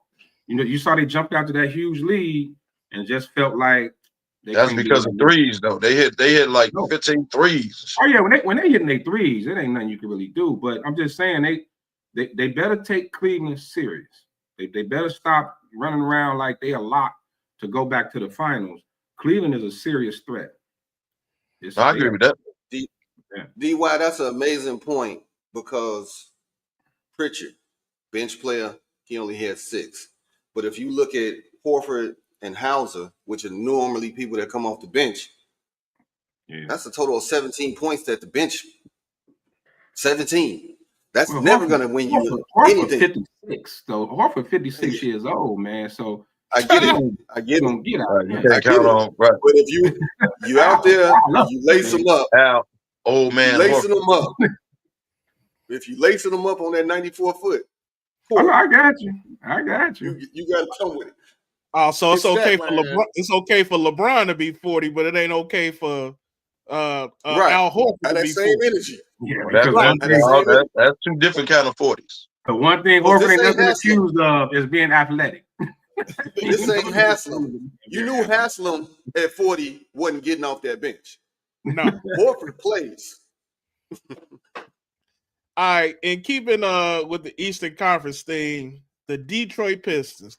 You know, you saw they jumped out to that huge lead and just felt like they That's can't because do of threes, though. They hit like No. 15 threes. Oh yeah, when they hitting their threes, it ain't nothing you can really do. But I'm just saying they better take Cleveland serious. They better stop running around like they a lock to go back to the finals. Cleveland is a serious threat. I agree with that. DY, that's an amazing point because Pritchard, bench player, he only had 6. But if you look at Horford and Hauser, which are normally people that come off the bench, that's a total of 17 points at the bench. 17. That's never going to win you anything. 56, though. Horford 56 years old, man. So I get it. I get it. Get out. You can't count on right. But if you out there, if you lace them up, Al, old man, lacing them up. If you lacing them up on that 94 foot, I got you. You got to come with it. Oh, so it's okay for LeBron. It's okay for LeBron to be 40, but it ain't okay for Al Horford to be 40. Energy. Yeah, that's 2 different kind of 40s. The one thing Horford ain't been accused of is being athletic. This ain't Haslam. You knew Haslam at 40 wasn't getting off that bench. No. Horford plays. All right, and keeping with the Eastern Conference thing, the Detroit Pistons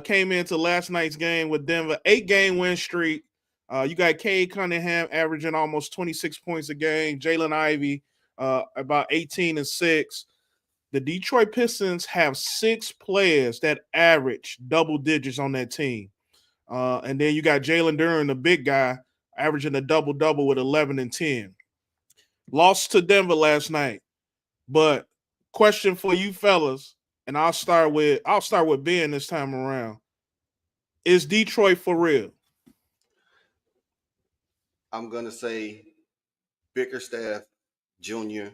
came into last night's game with Denver, 8-game win streak. You got Cade Cunningham averaging almost 26 points a game. Jalen Ivey about 18 and 6. The Detroit Pistons have 6 players that average double digits on that team. And then you got Jalen Duren, the big guy, averaging a double-double with 11 and 10. Lost to Denver last night. But question for you fellas, and I'll start with Ben this time around. Is Detroit for real? I'm gonna say Bickerstaff Jr.,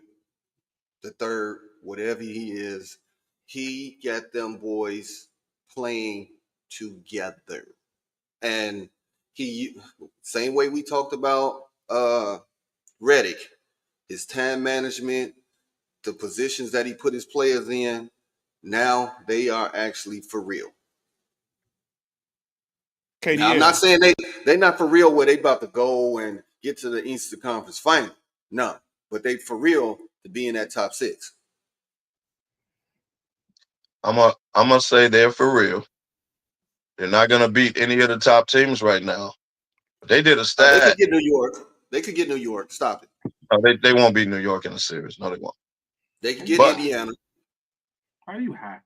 the third, whatever he is, he got them boys playing together. And he, same way we talked about Redick, his time management, the positions that he put his players in, now they are actually for real. Now, I'm not saying they're not for real where they about to go and get to the Eastern Conference final. No, but they for real to be in that top 6. I'm gonna say they're for real. They're not gonna beat any of the top teams right now. They did a stat. They could get New York. Stop it. No, they won't beat New York in the series. No, they won't. They could get Indiana. Are you high?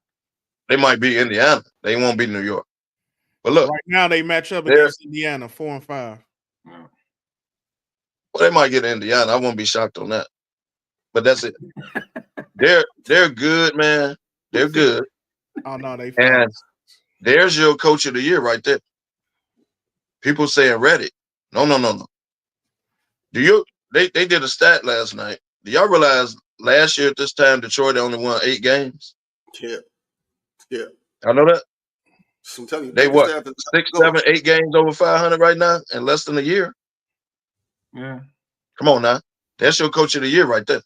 They might beat Indiana. They won't beat New York. But look, right now they match up against Indiana 4 and 5. Well, they might get Indiana. I won't be shocked on that. But that's it. They're good, man. They're good. Oh no, and there's your coach of the year right there. People saying Redick. No. They did a stat last night. Do y'all realize last year at this time Detroit only won 8 games? Yeah. I know that. So I'm telling you, they what 6, 7, 8 games over 500 right now in less than a year. Yeah. Come on now. That's your coach of the year right there.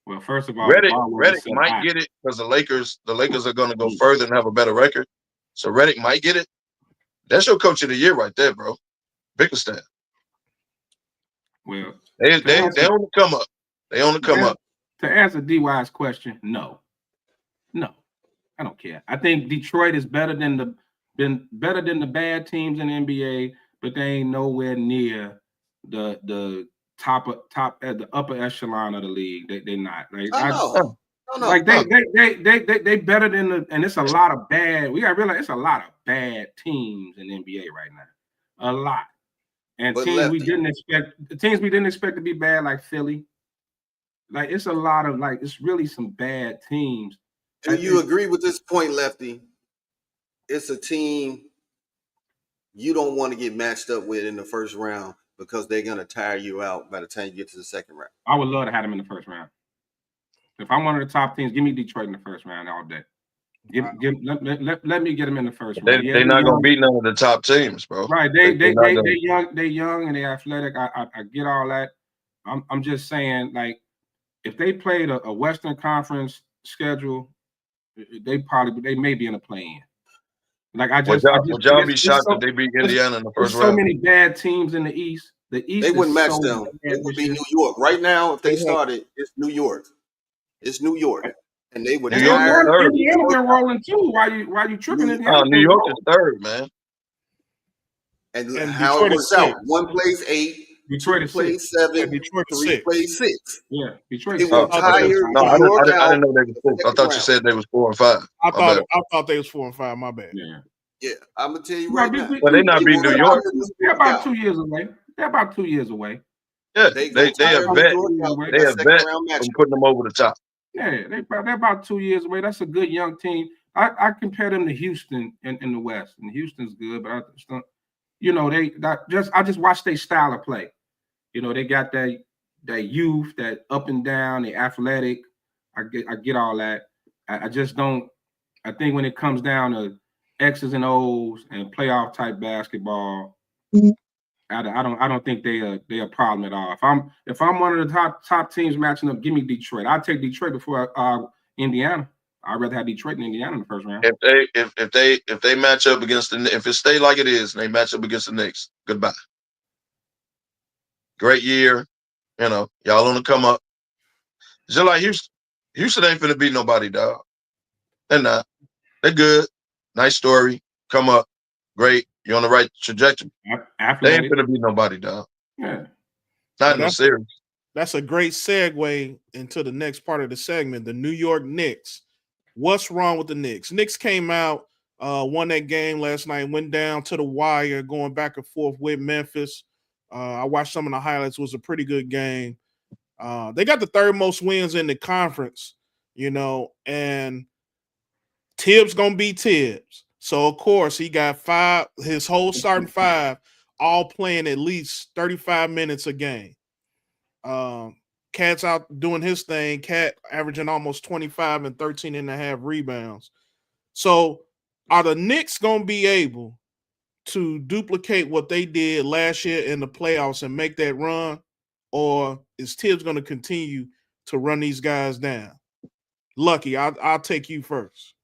Well, first of all, Redick might get it because the Lakers are going to go further and have a better record. So Redick might get it. That's your coach of the year right there, bro. Bickerstaff. Well, they on the come up. They on the come up. To answer DY's question, no, I don't care. I think Detroit is better than the bad teams in the NBA, but they ain't nowhere near the top at the upper echelon of the league. They're not. Like, no. Like they better than and it's a lot of bad. We gotta realize it's a lot of bad teams in the NBA right now. A lot. And teams we didn't expect to be bad, like Philly. Like it's a lot of it's really some bad teams. Do you agree with this point, Lefty? It's a team you don't want to get matched up with in the first round because they're gonna tire you out by the time you get to the second round. I would love to have them in the first round. If I'm one of the top teams, give me Detroit in the first round all day. Let me get them in the first round. They're not gonna beat none of the top teams, bro. Right? They young and they athletic. I get all that. I'm just saying, like, if they played a Western Conference schedule, they may be in a play-in. Like Would y'all be shocked if they beat Indiana in the first round? So many bad teams in the East. The East they wouldn't match so them. It would be New York right now. If they started, it's New York. It's New York, and they would. New York is third. Indiana been rolling too. Why you tripping? New York is third, man. And how it works out: one plays 8. Detroit plays 7. Detroit 3 plays 6. Yeah, Detroit. It will tire New York out. I didn't know they was 4. I thought you said they was 4 and 5. I thought they was 4 and 5. My bad. Yeah. I'm gonna tell you right now. But they not beating New York. They're about 2 years away. Yeah, they have bet from putting them over the top. Yeah, they're about 2 years away. That's a good young team. I compare them to Houston in the West, and Houston's good, but I just watch their style of play. They got that youth, that up and down, they athletic. I get all that. I just don't. I think when it comes down to X's and O's and playoff type basketball, I don't think they a problem at all. If I'm one of the top teams matching up, give me Detroit. I'd take Detroit before Indiana. I'd rather have Detroit than Indiana in the first round. If they match up against if it stay like it is and they match up against the Knicks, goodbye. Great year, y'all on the come up. Just like Houston. Houston ain't finna beat nobody, dog. They're not. They're good. Nice story. Come up. Great. You're on the right trajectory. They ain't finna beat nobody, dog. Yeah. Not in the series. That's a great segue into the next part of the segment, the New York Knicks. What's wrong with the Knicks? Knicks came out, won that game last night, went down to the wire, going back and forth with Memphis. I watched some of the highlights. It was a pretty good game. They got the third most wins in the conference, and Tibbs going to be Tibbs. So, of course, he got his whole starting 5 all playing at least 35 minutes a game. Cat's out doing his thing. Cat averaging almost 25 and 13 and a half rebounds. So, are the Knicks going to be able to duplicate what they did last year in the playoffs and make that run, or is Tibbs going to continue to run these guys down? Lucky, I'll take you first.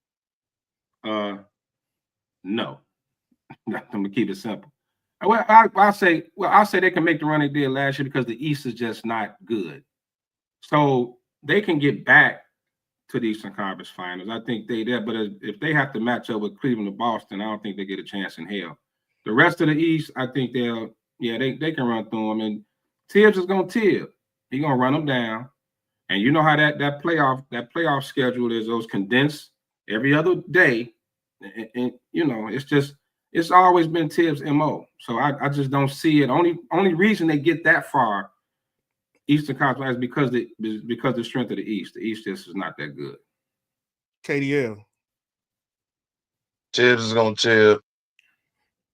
No. I'm gonna keep it simple. Well, I'll say they can make the run they did last year because the East is just not good. So they can get back to the Eastern Conference Finals. I think they there, but if they have to match up with Cleveland or Boston, I don't think they get a chance in hell. The rest of the East, I think they can run through them. And Tibbs is gonna Tibb. He's gonna run them down. And you know how that playoff schedule is, those condensed every other day. And it's always been Tibbs' MO. So I just don't see it. Only reason they get that far Eastern Conference is because the strength of the East. The East just is not that good. KDL. Tibbs is gonna Tibb.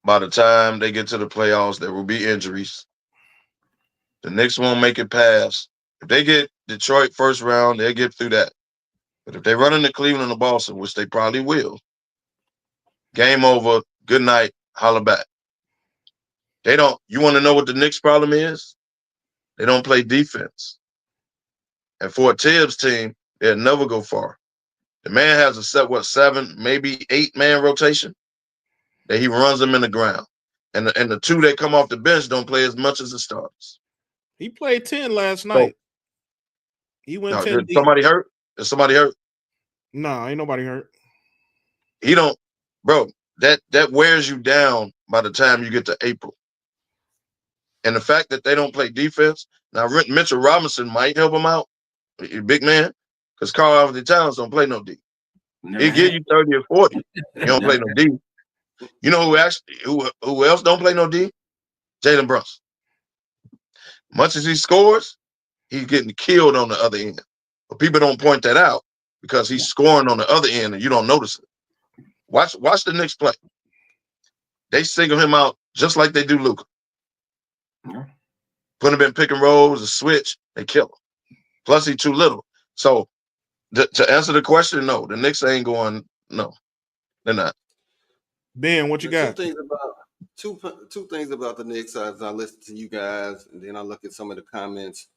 By the time they get to the playoffs, there will be injuries. The Knicks won't make it past. If they get Detroit first round, they'll get through that. But if they run into Cleveland or Boston, which they probably will, game over, good night, holla back. You want to know what the Knicks' problem is? They don't play defense. And for a Tibbs team, they'll never go far. The man has a 7, maybe 8-man rotation that he runs them in the ground. And the 2 that come off the bench don't play as much as the starters. He played 10 last night. He went 10 deep. Somebody hurt? Is somebody hurt? No, ain't nobody hurt. He don't, bro, that wears you down by the time you get to April. And the fact that they don't play defense, now Mitchell Robinson might help him out, big man, because Karl-Anthony Towns don't play no D. He'll give you 30 or 40. He don't play no D. You know who else don't play no D? Jalen Brunson. Much as he scores, he's getting killed on the other end. But people don't point that out because he's scoring on the other end and you don't notice it. Watch the Knicks play. They single him out just like they do Luka. Yeah. Put him in pick and rolls, a switch, they kill him. Plus, he's too little. So, to answer the question, no, the Knicks ain't going. No, they're not. Ben, what you got? Two things about the Knicks as I listen to you guys, and then I look at some of the comments.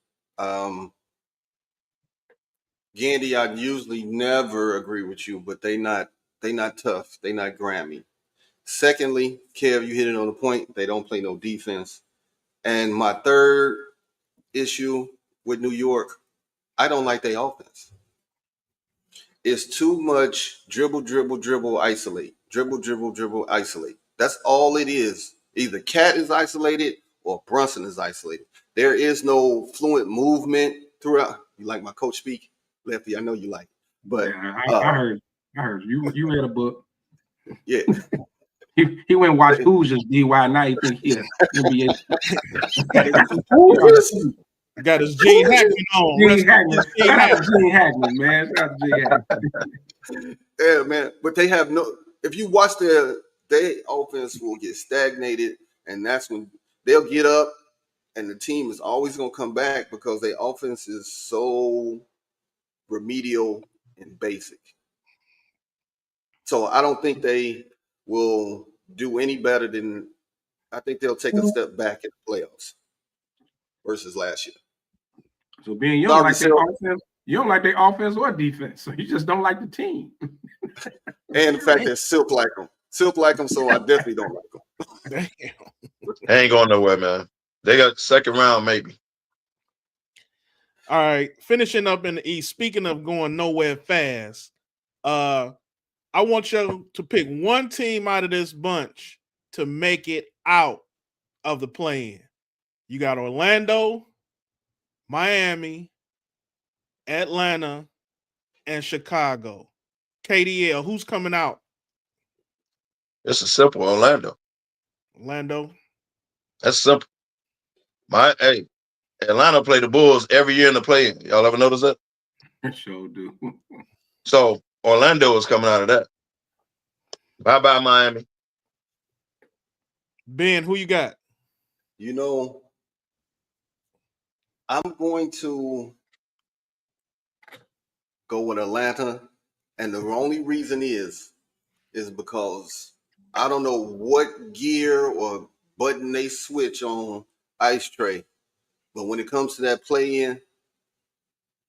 Gandy, I usually never agree with you, but they not tough. They not Grammy. Secondly, Kev, you hit it on the point. They don't play no defense. And my third issue with New York, I don't like their offense. It's too much dribble, dribble, dribble, isolate. Dribble, dribble, dribble, isolate. That's all it is. Either Cat is isolated or Brunson is isolated. There is no fluent movement throughout. You like my coach speak? Lefty, I know you like it. But yeah, I heard you read a book. Yeah. He went and watched Hoosiers DY. Now he think he NBA. Got his Gene Hackman on. Shout out to Gene Hackman, man. Shout out to Gene Hackman. Yeah, man. But they have no. If you watch their offense will get stagnated, and that's when they'll get up, and the team is always going to come back because their offense is so remedial and basic. So I don't think they will do any better than. I think they'll take a step back in the playoffs versus last year. So being you don't like their offense, you don't like their offense or defense. So you just don't like the team. And the fact that Silk like them. Silk like them, so I definitely don't like them. Damn. They ain't going nowhere, man. They got second round, maybe. All right. Finishing up in the East. Speaking of going nowhere fast, I want you to pick one team out of this bunch to make it out of the play-in. You got Orlando, Miami, Atlanta, and Chicago. KDL, who's coming out? It's a simple Orlando. Orlando. That's simple. Atlanta play the Bulls every year in the play-in. Y'all ever notice that? I sure do. So Orlando is coming out of that. Bye-bye, Miami. Ben, who you got? You know, I'm going to go with Atlanta, and the only reason is because I don't know what gear or button they switch on Ice Tray, but when it comes to that play-in,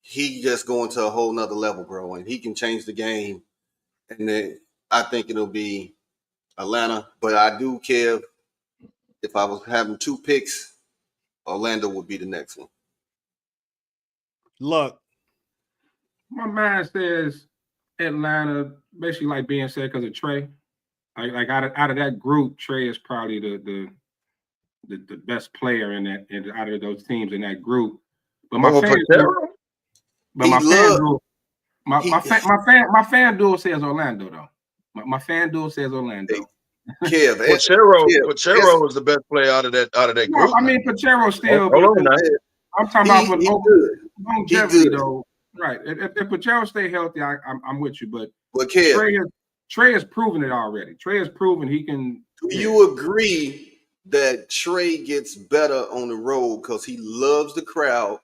he just going to a whole nother level, bro, and he can change the game. And then I think it'll be Atlanta, but I do care if I was having two picks, Orlando would be the next one. Luck. My mind says Atlanta, basically like being said because of Trey. Like out of that group, Trey is probably the best player in that, and out of those teams in that group. But my fan duel says Orlando though. My fan duel says Orlando. Kev, Pachero is the best player out of that group. No, I mean Pachero still. I'm talking about for longevity though. Right. If Pachero stay healthy, I'm with you. But Kev, Trey has proven it already. Trey has proven he can. Do you agree that Trey gets better on the road because he loves the crowd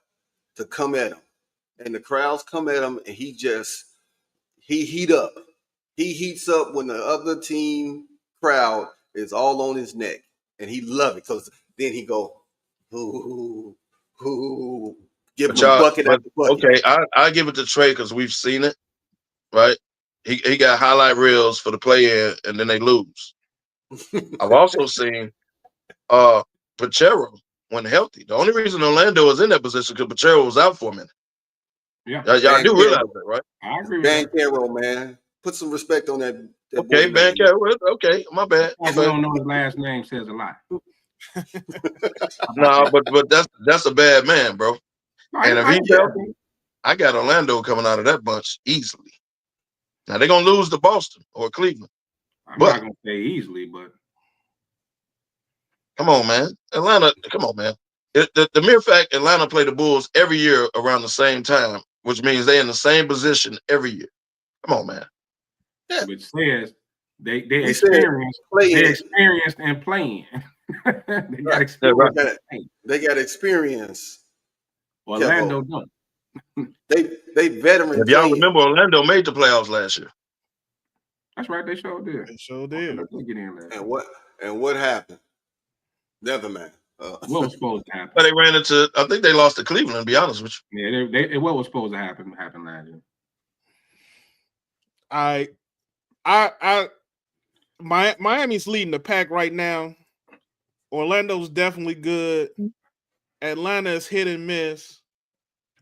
to come at him, and the crowds come at him, and he heat up. He heats up when the other team crowd is all on his neck, and he love it because then he go, ooh, give him a bucket after bucket. Okay, I give it to Trey because we've seen it, right? He got highlight reels for the play-in, and then they lose. I've also seen Pachero when healthy. The only reason Orlando is in that position because Pachero was out for a minute. Yeah, y'all do realize that, right? I agree. Bankero, man, put some respect on that. Okay, Bankero. Okay, my bad. I don't know his last name says a lot. No, but that's a bad man, bro. And if he's healthy, I got Orlando coming out of that bunch easily. Now they're gonna lose to Boston or Cleveland. I'm not gonna say easily, but come on, man. Atlanta, come on, man. The mere fact Atlanta play the Bulls every year around the same time, which means they're in the same position every year. Come on, man. Yeah. Which says they experienced and playing. They got experience. They got experience. Orlando don't. They veteran. If y'all remember, Orlando made the playoffs last year. That's right. They sure did. They sure did. And what happened? Never mind. What was supposed to happen? But they ran into. I think they lost to Cleveland. To be honest with you. Yeah, what was supposed to happen happened last year. Miami's leading the pack right now. Orlando's definitely good. Atlanta is hit and miss.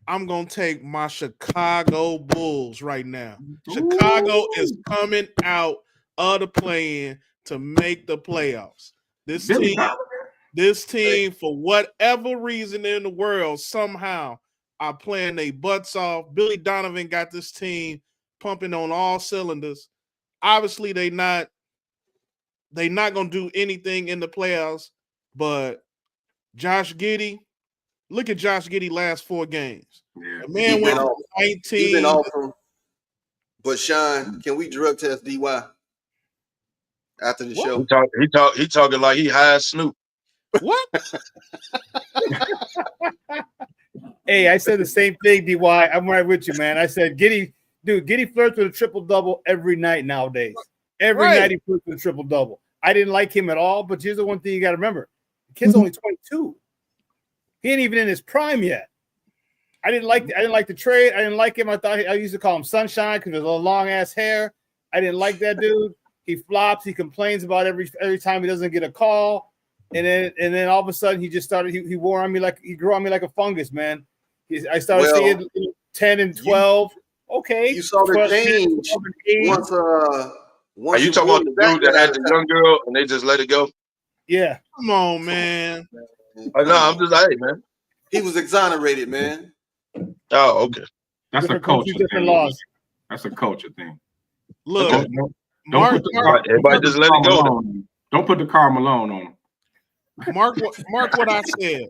I'm going to take my Chicago Bulls right now. Ooh. Chicago is coming out of the play-in to make the playoffs. This team, for whatever reason in the world, somehow are playing their butts off. Billy Donovan got this team pumping on all cylinders. Obviously, they're not going to do anything in the playoffs, but Josh Giddey, look at Josh Giddey last 4 games. Yeah. The man went from 19. But Sean, can we drug test DY after the show? He talking like he high as Snoop. What? Hey, I said the same thing, DY. I'm right with you, man. I said Giddey flirts with a triple-double every night nowadays. Every night he flirts with a triple-double. I didn't like him at all, but here's the one thing you got to remember. The kid's only 22. He ain't even in his prime yet. I didn't like the trade. I didn't like him. I used to call him Sunshine because of the long ass hair. I didn't like that dude. He flops. He complains about every time he doesn't get a call, and then all of a sudden he just started. He grew on me like a fungus, man. I started seeing 10 and 12. Okay, you saw the change once. Are you talking about the dude that had the young girl and they just let it go? Yeah. Come on, man. No, I'm just hey, man. He was exonerated, man. Oh, okay. That's a culture thing. That's a culture thing. Look, okay. Everybody just let it go. Don't put the Karl Malone on him. Mark what I said.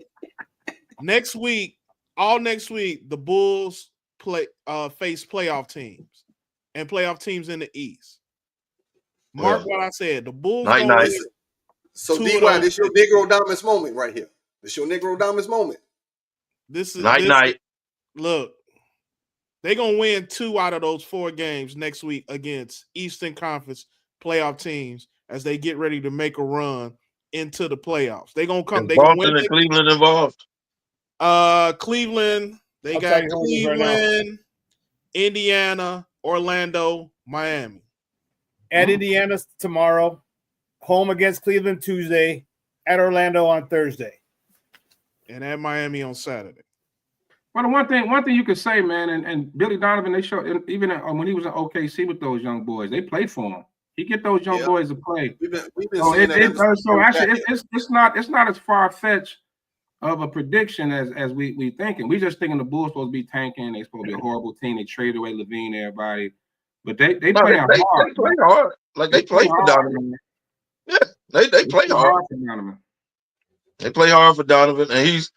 Next week, the Bulls face playoff teams and playoff teams in the East. Mark what I said. The Bulls don't win. So DY, this your Negro Dominance moment right here. This your Negro Dominance moment. This is night. Look, they're gonna win 2 out of those 4 games next week against Eastern Conference playoff teams as they get ready to make a run into the playoffs. They're gonna come. They gonna win. And Cleveland involved. Cleveland. They got Cleveland, Indiana, Orlando, Miami. At Indiana tomorrow, home against Cleveland Tuesday, at Orlando on Thursday, and at Miami on Saturday. Well, the one thing you could say, man, and Billy Donovan, they showed even when he was in OKC with those young boys, they played for him. He get those young boys to play. We've been seeing that. So actually, it's not as far fetched of a prediction as we thinking. We just thinking the Bulls supposed to be tanking. They supposed to be a horrible team. They traded away Levine, everybody. But they play hard. They play hard. Like they play for Donovan. Yeah, they play hard for Donovan. They play hard for Donovan, and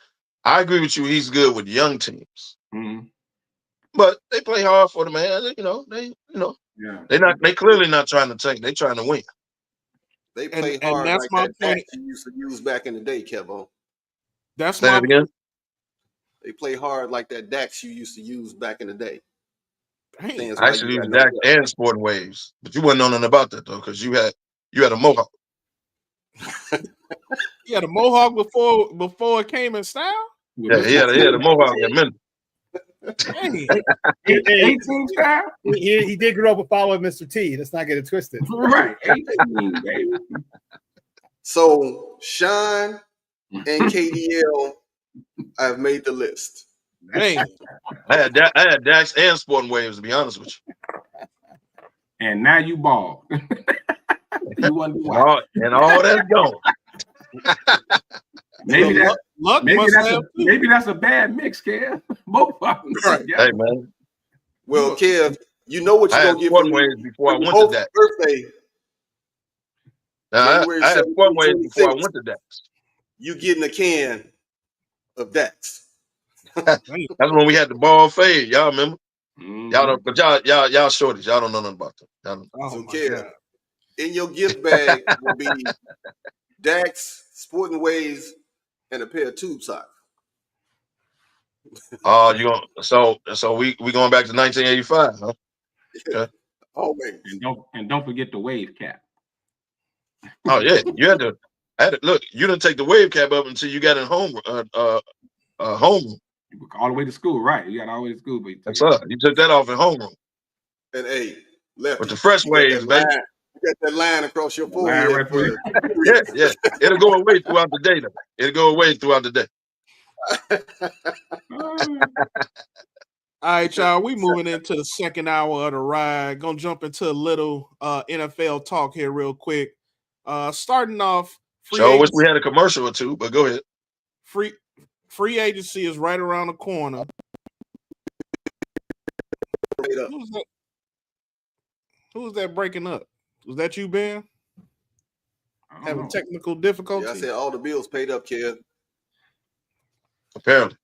I agree with you. He's good with young teams, but they play hard for the man. They clearly not trying to tank. They trying to win. They play hard. And that's like my that point. You used to use back in the day, Kevo. That's my again. They play hard like that Dax you used to use back in the day. I actually used Dax and Sporting Waves, but you wasn't know nothing about that though, because you had a mohawk. He had a mohawk before it came in style. Yeah, he had a mohawk in a minute. Hey, 18 style. He did grow up with following Mr. T. Let's not get it twisted. Right. 18, baby. So Sean and KDL have made the list. Hey, I had Dax and Sporting Waves, to be honest with you. And now you bald. You wonder why. And all that's gone. Maybe that's a bad mix, Kev. Both of them. Right. Hey man. Well, Kev, you know what you're gonna get from Waves before I went to Dax. Birthday. I had Sporting Waves before I went to Dax. You getting a can of Dax. That's when we had the ball fade. Y'all remember? Y'all don't, but y'all shorties. Y'all don't know nothing about them. So Kev, in your gift bag will be Dax sporting waves, and a pair of tube socks. You going so we going back to 1985, huh? Okay. Always. And don't forget the wave cap. Oh yeah, you had to look. You didn't take the wave cap up until you got in home. Homeroom. All the way to school, right? You got all the way to school, but That's up. You took that off in homeroom. And hey, Lefty, With the fresh waves, baby. You got that line across your forehead. Right for Yeah. It'll go away throughout the day, though. It'll go away throughout the day. All right, y'all. We moving into the second hour of the ride. Gonna jump into a little NFL talk here real quick. Starting off, Wish we had a commercial or two, but go ahead. Free agency is right around the corner. Who's that breaking up? Was that you, Ben? Having technical difficulties? Yeah, I said all the bills paid up, kid. Apparently.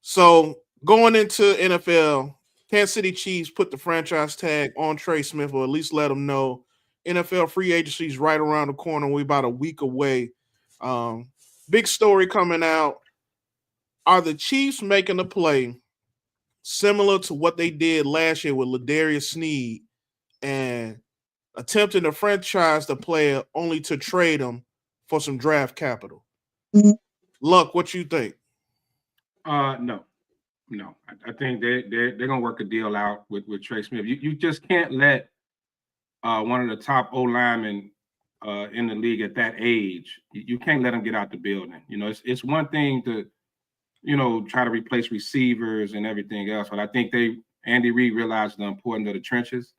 So going into NFL, Kansas City Chiefs put the franchise tag on Trey Smith, or at least let them know NFL free agency is right around the corner. We're about a week away. Big story coming out. Are the Chiefs making a play similar to what they did last year with Ladarius Sneed and attempting to franchise the player only to trade him for some draft capital? Luck, what you think? No. I think they're gonna work a deal out with Trey Smith. You just can't let one of the top O linemen in the league at that age. You can't let him get out the building. You know, it's one thing to try to replace receivers and everything else, but I think Andy Reid realized the importance of the trenches,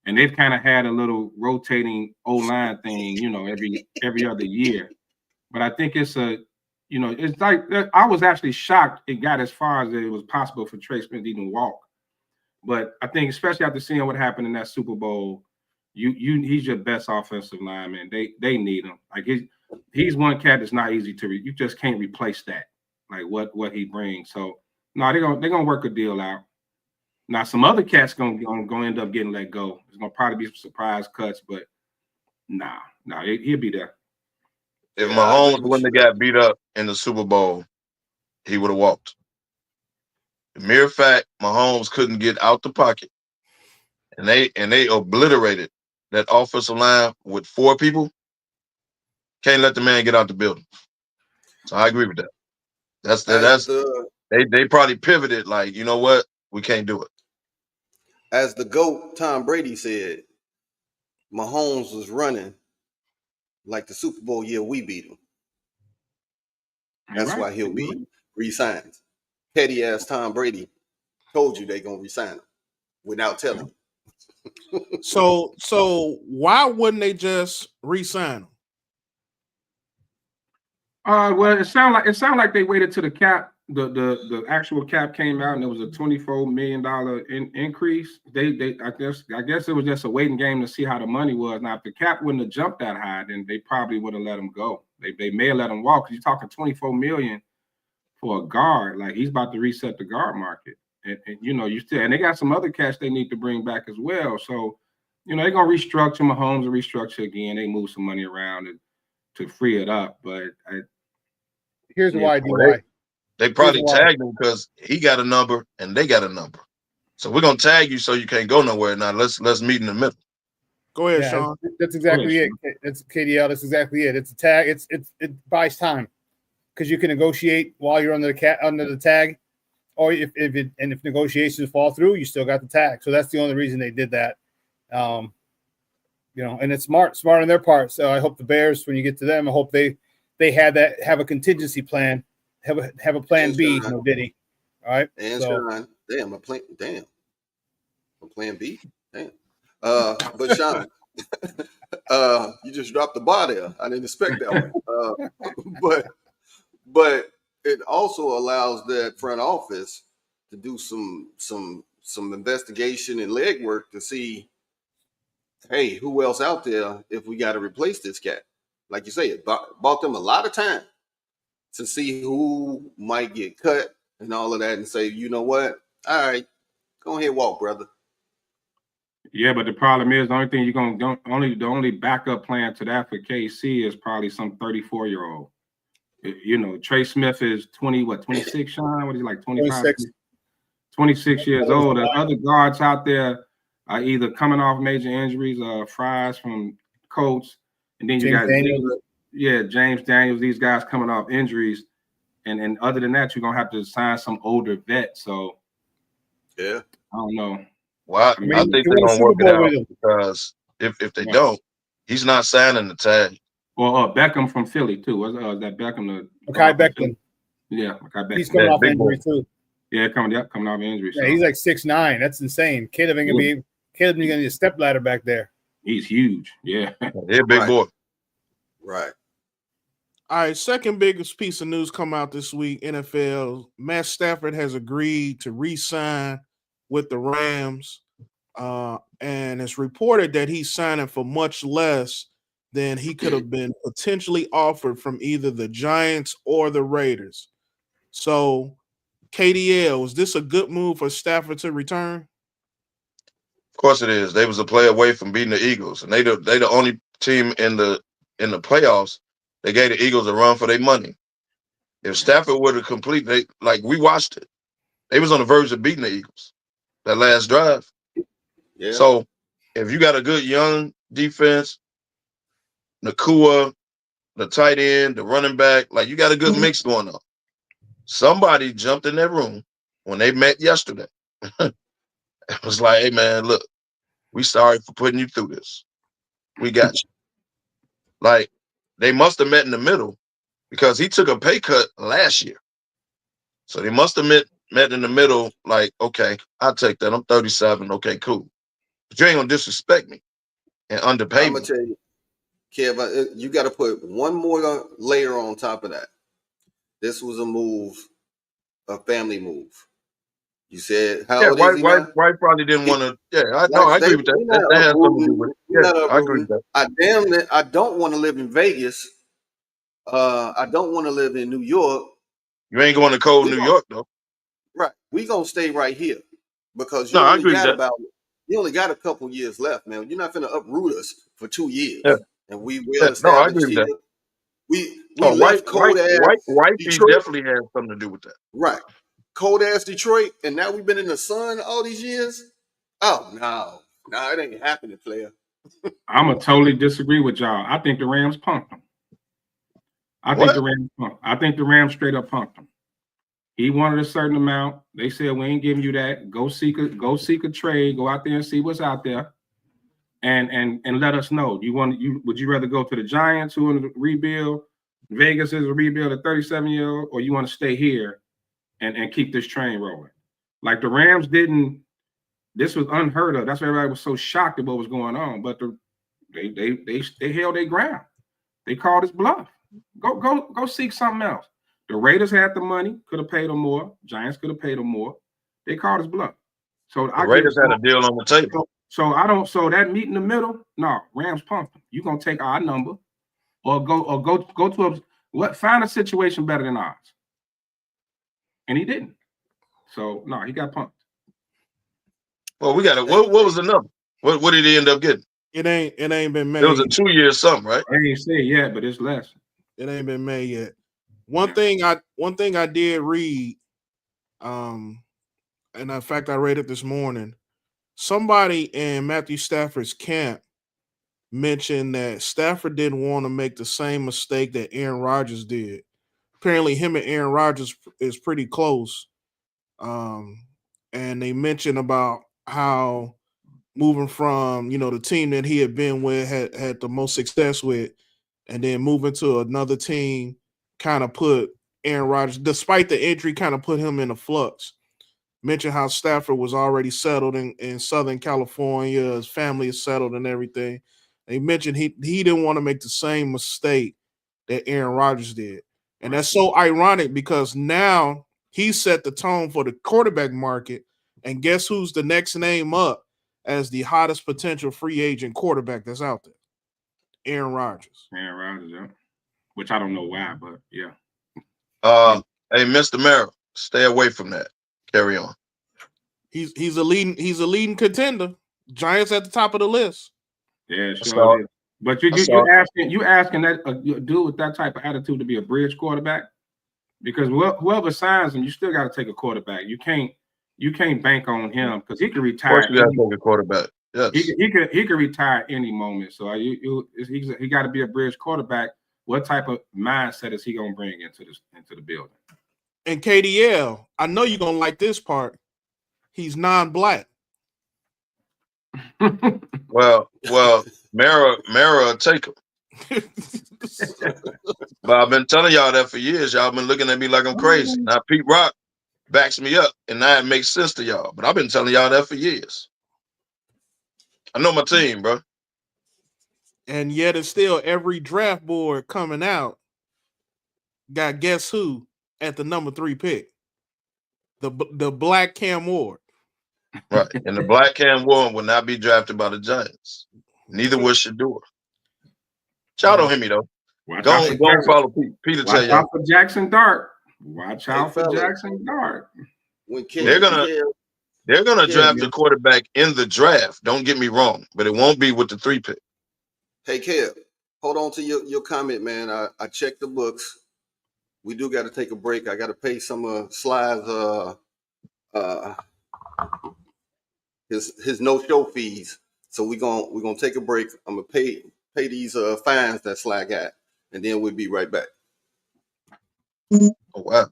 and they've kind of had a little rotating O line thing, every other year. But I think it's it's like I was actually shocked it got as far as it was possible for Trey Smith to even walk. But I think, especially after seeing what happened in that Super Bowl, he's your best offensive lineman. They need him. Like he's one cat that's not easy to you just can't replace that. Like what he brings. So no, they're gonna work a deal out. Now some other cats gonna end up getting let go. There's gonna probably be some surprise cuts, but he'll be there. If Mahomes wouldn't have got beat up in the Super Bowl, he would have walked. The mere fact Mahomes couldn't get out the pocket, and they obliterated that offensive line with 4 people, can't let the man get out the building. So I agree with that. They probably pivoted like, you know what, we can't do it. As the GOAT Tom Brady said, Mahomes was running like the Super Bowl year we beat him. That's why he'll be re-signed. Petty ass Tom Brady told you they're gonna re-sign him without telling you. So why wouldn't they just re-sign him? Well, it sound like they waited till the cap, the actual cap came out, and it was a $24 million increase. I guess it was just a waiting game to see how the money was. Now, if the cap wouldn't have jumped that high, then they probably would have let him go. They may have let him walk, because you're talking $24 million for a guard. Like, he's about to reset the guard market, and and they got some other cash they need to bring back as well. So, they're gonna restructure Mahomes and restructure again. They move some money around to free it up, but here's why. They probably tagged him because he got a number and they got a number. So we're gonna tag you so you can't go nowhere. Now let's meet in the middle. Go ahead, Sean. That's exactly it. That's KDL. That's exactly it. It's a tag. It buys time because you can negotiate while you're under the tag, or if negotiations fall through, you still got the tag. So that's the only reason they did that. And it's smart on their part. So I hope the Bears, when you get to them, I hope they have a contingency plan, have a plan B. No Diddy. All right. And Sean, a plan B. Damn. But Sean, you just dropped the bar there. I didn't expect that one. But it also allows that front office to do some investigation and legwork to see, hey, who else out there if we got to replace this cat? Like you say, it bought them a lot of time to see who might get cut and all of that, and say, you know what? All right, go ahead, walk, brother. Yeah, but the problem is the only thing the only backup plan to that for KC is probably some 34-year-old. You know, Trey Smith is 26, Sean? What is he, like 25? 26 years old. The other guards out there are either coming off major injuries, Fries from Colts, and then you got James Daniels, these guys coming off injuries. And other than that, you're gonna have to sign some older vet. So yeah, I don't know. Well, I think they're gonna work it out because if they don't, he's not signing the tag. Well, Beckham from Philly too. Was that Beckham? Makai Becklin. Yeah, Makai Becklin. He's coming off injury too. Yeah, coming off injury. Yeah, he's like 6'9". That's insane. Caleb ain't gonna need a step ladder back there. He's huge. Yeah, he's a big boy. Right. All right, second biggest piece of news come out this week, NFL. Matt Stafford has agreed to re-sign with the Rams, and it's reported that he's signing for much less than he could have been potentially offered from either the Giants or the Raiders. So, KDL, is this a good move for Stafford to return? Of course it is. They was a play away from beating the Eagles, and they the only team in the playoffs. They gave the Eagles a run for their money. If Stafford would have completed, we watched it. They was on the verge of beating the Eagles that last drive. Yeah. So if you got a good young defense, Nakua, the tight end, the running back, you got a good mix going on. Somebody jumped in that room when they met yesterday. It was like, hey man, look, we sorry for putting you through this. We got you. They must have met in the middle because he took a pay cut last year. So they must have met in the middle, okay, I'll take that. I'm 37. Okay, cool. But you ain't going to disrespect me and underpay me. I'm going to tell you, Kev, you got to put one more layer on top of that. This was a family move. You said, how old is he now? White probably didn't want to. Yeah, I agree with that. That has something to do with it. Yeah, I agree with that. I don't want to live in Vegas. I don't want to live in New York. You ain't going to cold New York, though. Right. We going to stay right here because I agree with that. You only got a couple years left, man. You're not going to uproot us for 2 years. Yeah. And we will establish I agree with that. We left cold ass Detroit definitely has something to do with that. Right. Cold ass Detroit, and now we've been in the sun all these years. Oh no, it ain't happening, player. I'm gonna totally disagree with y'all. I think the Rams punked him. I think the Rams straight up punked him. He wanted a certain amount. They said we ain't giving you that. Go seek a trade. Go out there and see what's out there, and let us know. Would you rather go to the Giants who in the rebuild? Vegas is a rebuild, a 37-year-old, or you want to stay here and keep this train rolling? Like the Rams didn't. This was unheard of. That's why everybody was so shocked at what was going on. But they held their ground. They called his bluff. Go seek something else. The Raiders had the money, could have paid them more. Giants could have paid them more. They called his bluff. So the Raiders had a deal on the table. So that meet in the middle. No, Rams pumped them. You're gonna take our number, or go to find a situation better than ours. And he didn't. So no, he got pumped. Well, we got it. What was the number? What did he end up getting? It ain't been made. It was a 2 year something, right? I ain't say yet, but it's less. It ain't been made yet. One thing I did read, and in fact I read it this morning. Somebody in Matthew Stafford's camp mentioned that Stafford didn't want to make the same mistake that Aaron Rodgers did. Apparently, him and Aaron Rodgers is pretty close. And they mentioned about how moving from, the team that he had been with, had the most success with, and then moving to another team kind of put Aaron Rodgers, despite the injury, kind of put him in a flux. Mentioned how Stafford was already settled in Southern California, his family is settled and everything. They mentioned he didn't want to make the same mistake that Aaron Rodgers did. And that's so ironic because now he set the tone for the quarterback market. And guess who's the next name up as the hottest potential free agent quarterback that's out there? Aaron Rodgers. Aaron Rodgers, yeah. Which I don't know why, but yeah. Hey, Mr. Merrill, stay away from that. Carry on. He's a leading contender. Giants at the top of the list. Yeah, saw sure it. is. But I saw you asking that dude with that type of attitude to be a bridge quarterback? Because whoever signs him, you still got to take a quarterback. You can't bank on him because he could Of course, retire. you got to take a quarterback. Yes. He could retire any moment. So he got to be a bridge quarterback. What type of mindset is he gonna bring into the building? And KDL, I know you're gonna like this part. He's non-black. Well, Mara take him. But I've been telling y'all that for years. Y'all been looking at me like I'm crazy. Now Pete Rock backs me up, and now it makes sense to y'all. But I've been telling y'all that for years. I know my team, bro. And yet it's still every draft board coming out got guess who at the number 3 pick? The black Cam Ward. Right. And the black Cam Warren will not be drafted by the Giants. Neither will Shador. Y'all don't hear me though. Don't follow Peter. Watch out for Jackson Dart. Watch out for fellas. Jackson Dart. When They're gonna draft a quarterback in the draft. Don't get me wrong, but it won't be with the 3 pick. Hey, Kev, hold on to your comment, man. I checked the books. We do got to take a break. I got to pay some Sly's his no-show fees. So we're gonna take a break. I'm gonna pay these fines that Sly got, and then we'll be right back. Oh wow.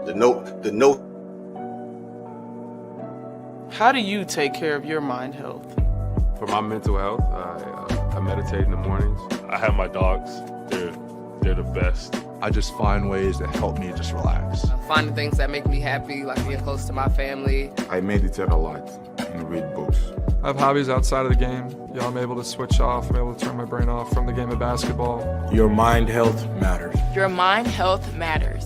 The note. How do you take care of your mind health? For my mental health, I meditate in the mornings. I have my dogs. They're the best. I just find ways that help me just relax. Finding things that make me happy, like being close to my family. I meditate a lot and read books. I have hobbies outside of the game. I'm able to switch off. I'm able to turn my brain off from the game of basketball. Your mind health matters. Your mind health matters.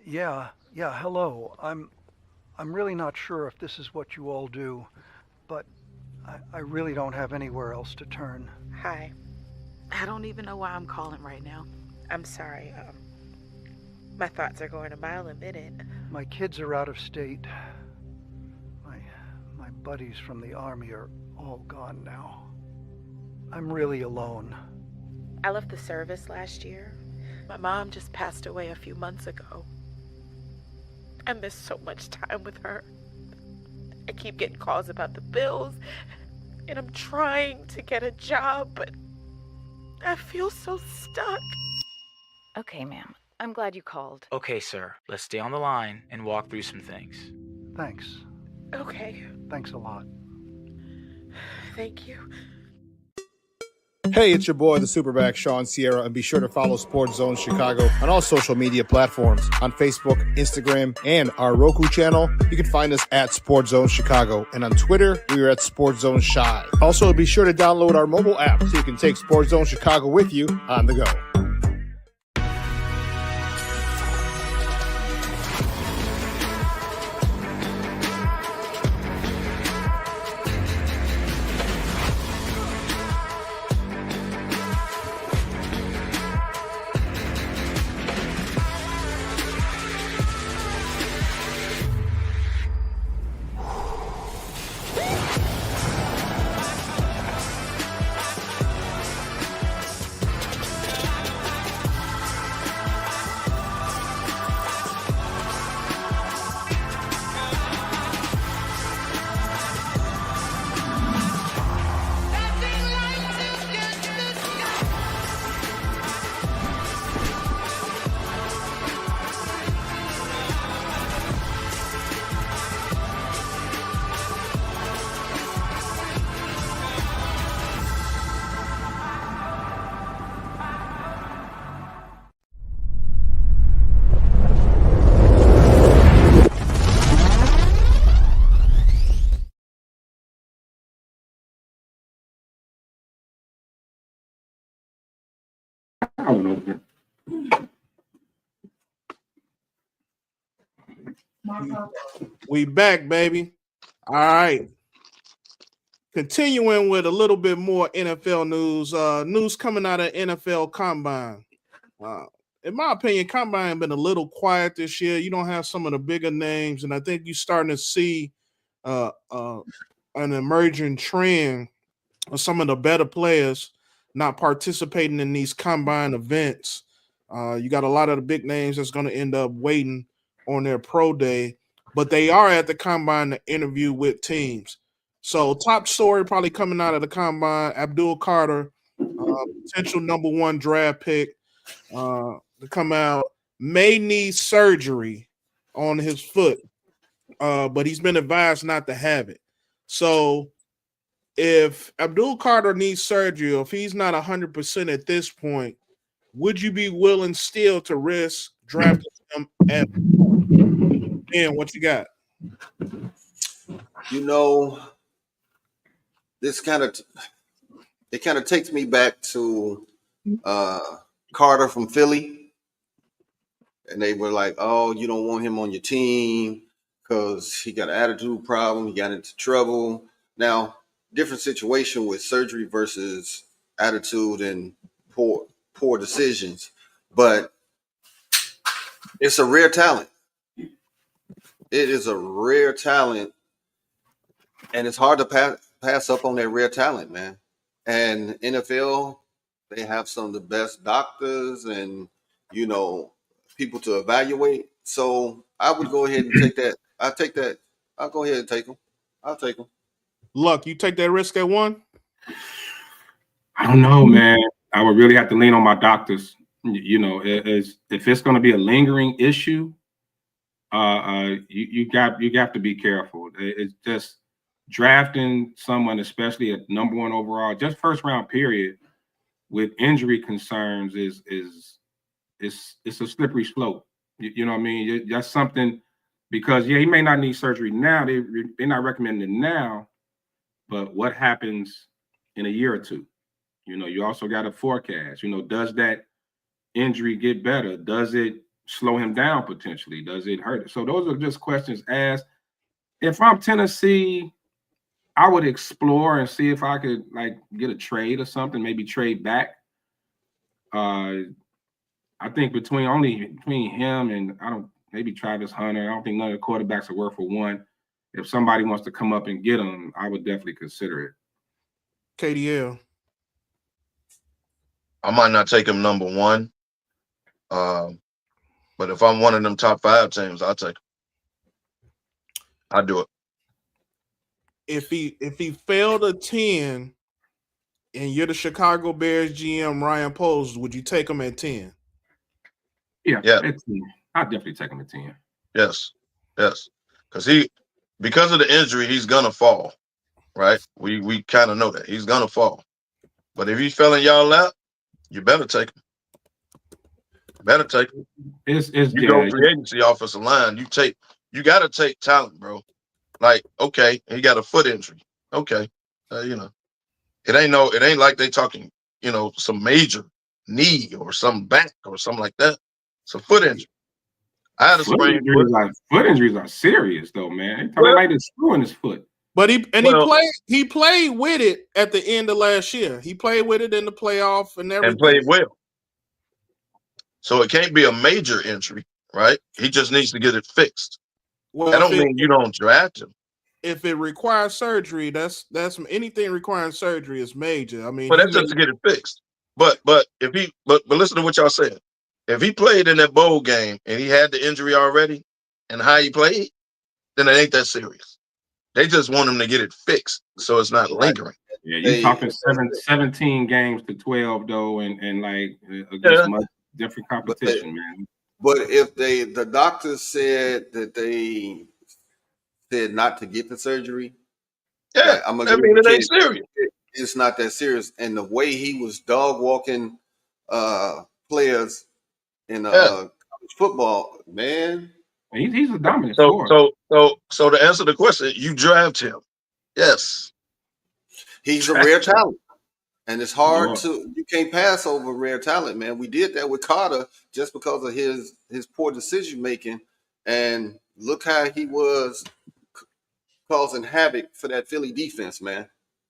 Yeah, hello. I'm really not sure if this is what you all do, but I really don't have anywhere else to turn. Hi. I don't even know why I'm calling right now. I'm sorry. My thoughts are going a mile a minute. My kids are out of state. My buddies from the Army are all gone now. I'm really alone. I left the service last year. My mom just passed away a few months ago. I miss so much time with her. I keep getting calls about the bills, and I'm trying to get a job, but I feel so stuck. Okay, ma'am. I'm glad you called. Okay, sir. Let's stay on the line and walk through some things. Thanks. Okay. Thanks a lot. Thank you. Hey, it's your boy, the Superback, Sean Sierra, and be sure to follow Sports Zone Chicago on all social media platforms, on Facebook, Instagram, and our Roku channel. You can find us at Sports Zone Chicago, and on Twitter, we are at Sports Zone Shy. Also, be sure to download our mobile app so you can take Sports Zone Chicago with you on the go. I don't know. We back, baby. All right. Continuing with a little bit more NFL news. News coming out of NFL Combine. In my opinion, Combine been a little quiet this year. You don't have some of the bigger names, and I think you're starting to see an emerging trend of some of the better players not participating in these Combine events. You got a lot of the big names that's going to end up waiting on their pro day, but they are at the Combine to interview with teams. So top story probably coming out of the Combine, Abdul Carter, potential number 1 draft pick to come out, may need surgery on his foot, but he's been advised not to have it. So if Abdul Carter needs surgery, or if he's not 100% at this point, would you be willing still to risk drafting him at and what you got? You know, this kind of takes me back to Carter from Philly, and they were like, "Oh, you don't want him on your team because he got an attitude problem. He got into trouble." Now, different situation with surgery versus attitude and poor decisions, but it's a rare talent. It is a rare talent, and it's hard to pass up on that rare talent, man. And NFL, they have some of the best doctors and people to evaluate. So I would go ahead and take that. I'll go ahead and take them. I'll take them. Luck, you take that risk at 1? I don't know, man. I would really have to lean on my doctors. If it's going to be a lingering issue, you got to be careful. It's just drafting someone, especially at number 1 overall, just first round period, with injury concerns is it's a slippery slope. You know what I mean? That's something, because he may not need surgery now. They're not recommending it now, but what happens in a year or two? You also got to forecast. Does that injury get better? Does it slow him down potentially? Does it hurt? So those are just questions asked. If I'm Tennessee, I would explore and see if I could get a trade or something, maybe trade back. I think between him and maybe Travis Hunter, I don't think none of the quarterbacks are worth for 1. If somebody wants to come up and get him, I would definitely consider it. KDL. I might not take him number 1. But if I'm one of them top 5 teams, I'll take him. I'll do it. If he failed a 10 and you're the Chicago Bears GM Ryan Poles, would you take him at 10? Yeah. I'd definitely take him at 10. Yes. Because of the injury, he's gonna fall. Right? We kind of know that. He's gonna fall. But if he fell in y'all lap, you better take him. You go free agency offensive line. You gotta take talent, bro. Okay, he got a foot injury. Okay. It ain't like they talking, some major knee or some back or something like that. It's a foot injury. I had a sprained foot. Foot injuries are serious though, man. They might have screw in his foot. But he played with it at the end of last year. He played with it in the playoff and everything. And played well. So it can't be a major injury, right? He just needs to get it fixed. Well, that don't mean you don't draft him. If it requires surgery, that's anything requiring surgery is major. I mean, but that's just to get it fixed. But listen to what y'all said. If he played in that bowl game and he had the injury already and how he played, then it ain't that serious. They just want him to get it fixed so it's not lingering. Yeah, you're talking 17 games to 12 though, and against much different competition, man. But if the doctors said that they said not to get the surgery, it ain't serious. It's not that serious. And the way he was dog walking players in college football, man. He's a dominant force. So to answer the question, you draft him. Yes. He's a rare talent. And it's hard you can't pass over rare talent, man. We did that with Carter just because of his poor decision making. And look how he was causing havoc for that Philly defense, man.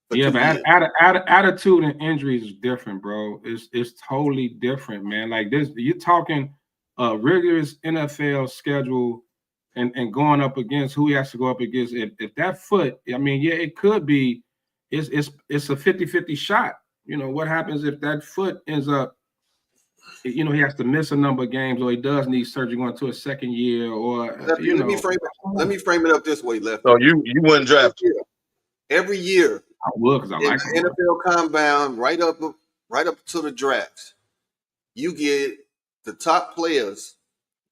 for Yeah, 2 but years. attitude and injuries is different, bro. It's totally different, man. Like this, you're talking a rigorous NFL schedule and going up against who he has to go up against. If that foot, I mean, yeah, it could be it's a 50-50 shot. You know, what happens if that foot ends up, you know, he has to miss a number of games, or he does need surgery going to a second year, or Lefty, let me frame it up this way, Lefty. So you wouldn't draft every year. I would, because I like in the NFL Combine, right up to the drafts. You get the top players.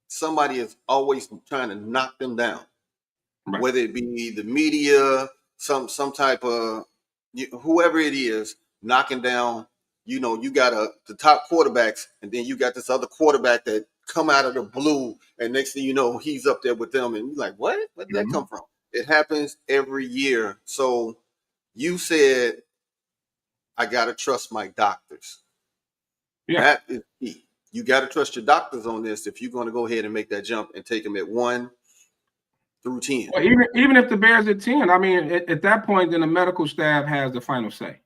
Somebody is always trying to knock them down, right. Whether it be the media, some type of whoever it is knocking down. You know, you got the top quarterbacks, and then you got this other quarterback that come out of the blue, and next thing you know, he's up there with them, and you're like, what? Where did that come from? It happens every year. So you said, I gotta trust my doctors. Yeah. That is key. You got to trust your doctors on this if you're going to go ahead and make that jump and take them at 1 through 10. Well, even if the Bears at 10, I mean, at that point, then the medical staff has the final say.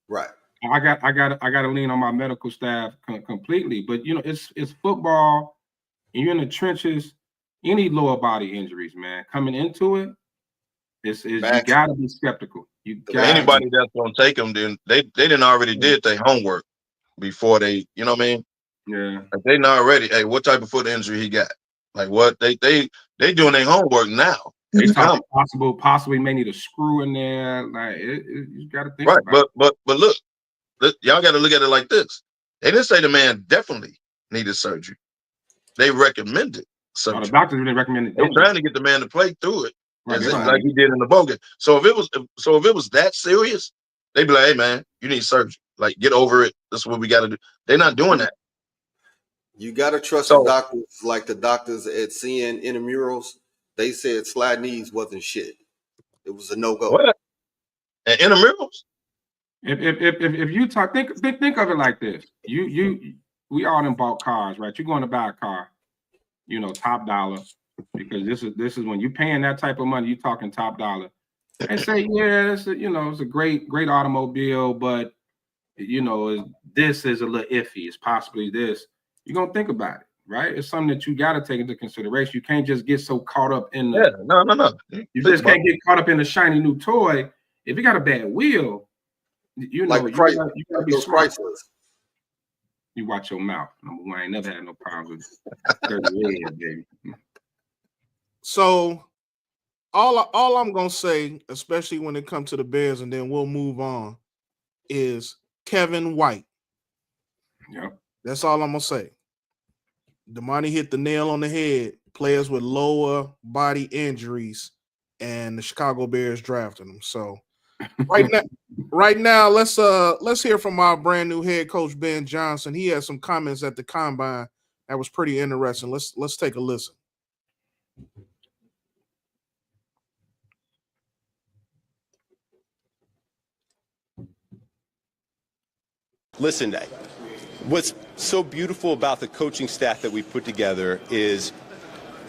Right. I got to lean on my medical staff completely. But you know, it's football, and you're in the trenches. Any lower body injuries, man, coming into it, you got to be skeptical. Anybody that's going to take them, then they didn't already did their homework before they, you know what I mean? Yeah. Like they know already, hey, what type of foot injury he got? Like what they doing their homework now. They talking possibly may need a screw in there. Like you got to think right. about but look, y'all got to look at it like this. They didn't say the man definitely needed surgery. They recommended surgery. the doctors didn't recommend it. They're trying to get the man to play through it, right, like he did in the bowl game. So if it was that serious, they'd be like, hey man, you need surgery. Like get over it. That's what we got to do. They're not doing that. You got to trust the doctors, like the doctors at CN Intramurals. They said slide knees wasn't shit. It was a no-go. What? And intramurals? If you talk, think of it like this. We all done bought cars, right? You're going to buy a car, you know, top dollar, because this is when you're paying that type of money, you're talking top dollar. And say, yeah, it's a great automobile, but you know, this is a little iffy. It's possibly this. You're gonna think about it, right? It's something that you got to take into consideration. You can't just get so caught up in the no. You just can't get caught up in the shiny new toy. If you got a bad wheel, you know, you gotta be smart. You watch your mouth. Number one, I ain't never had no problems with 30 years, baby. So all I'm gonna say, especially when it comes to the Bears, and then we'll move on, is Kevin White. Yep. That's all I'm gonna say. Damani hit the nail on the head. Players with lower body injuries, and the Chicago Bears drafted them. So right now, let's hear from our brand new head coach Ben Johnson. He had some comments at the combine that was pretty interesting. Let's take a listen. Listen, what's so beautiful about the coaching staff that we put together is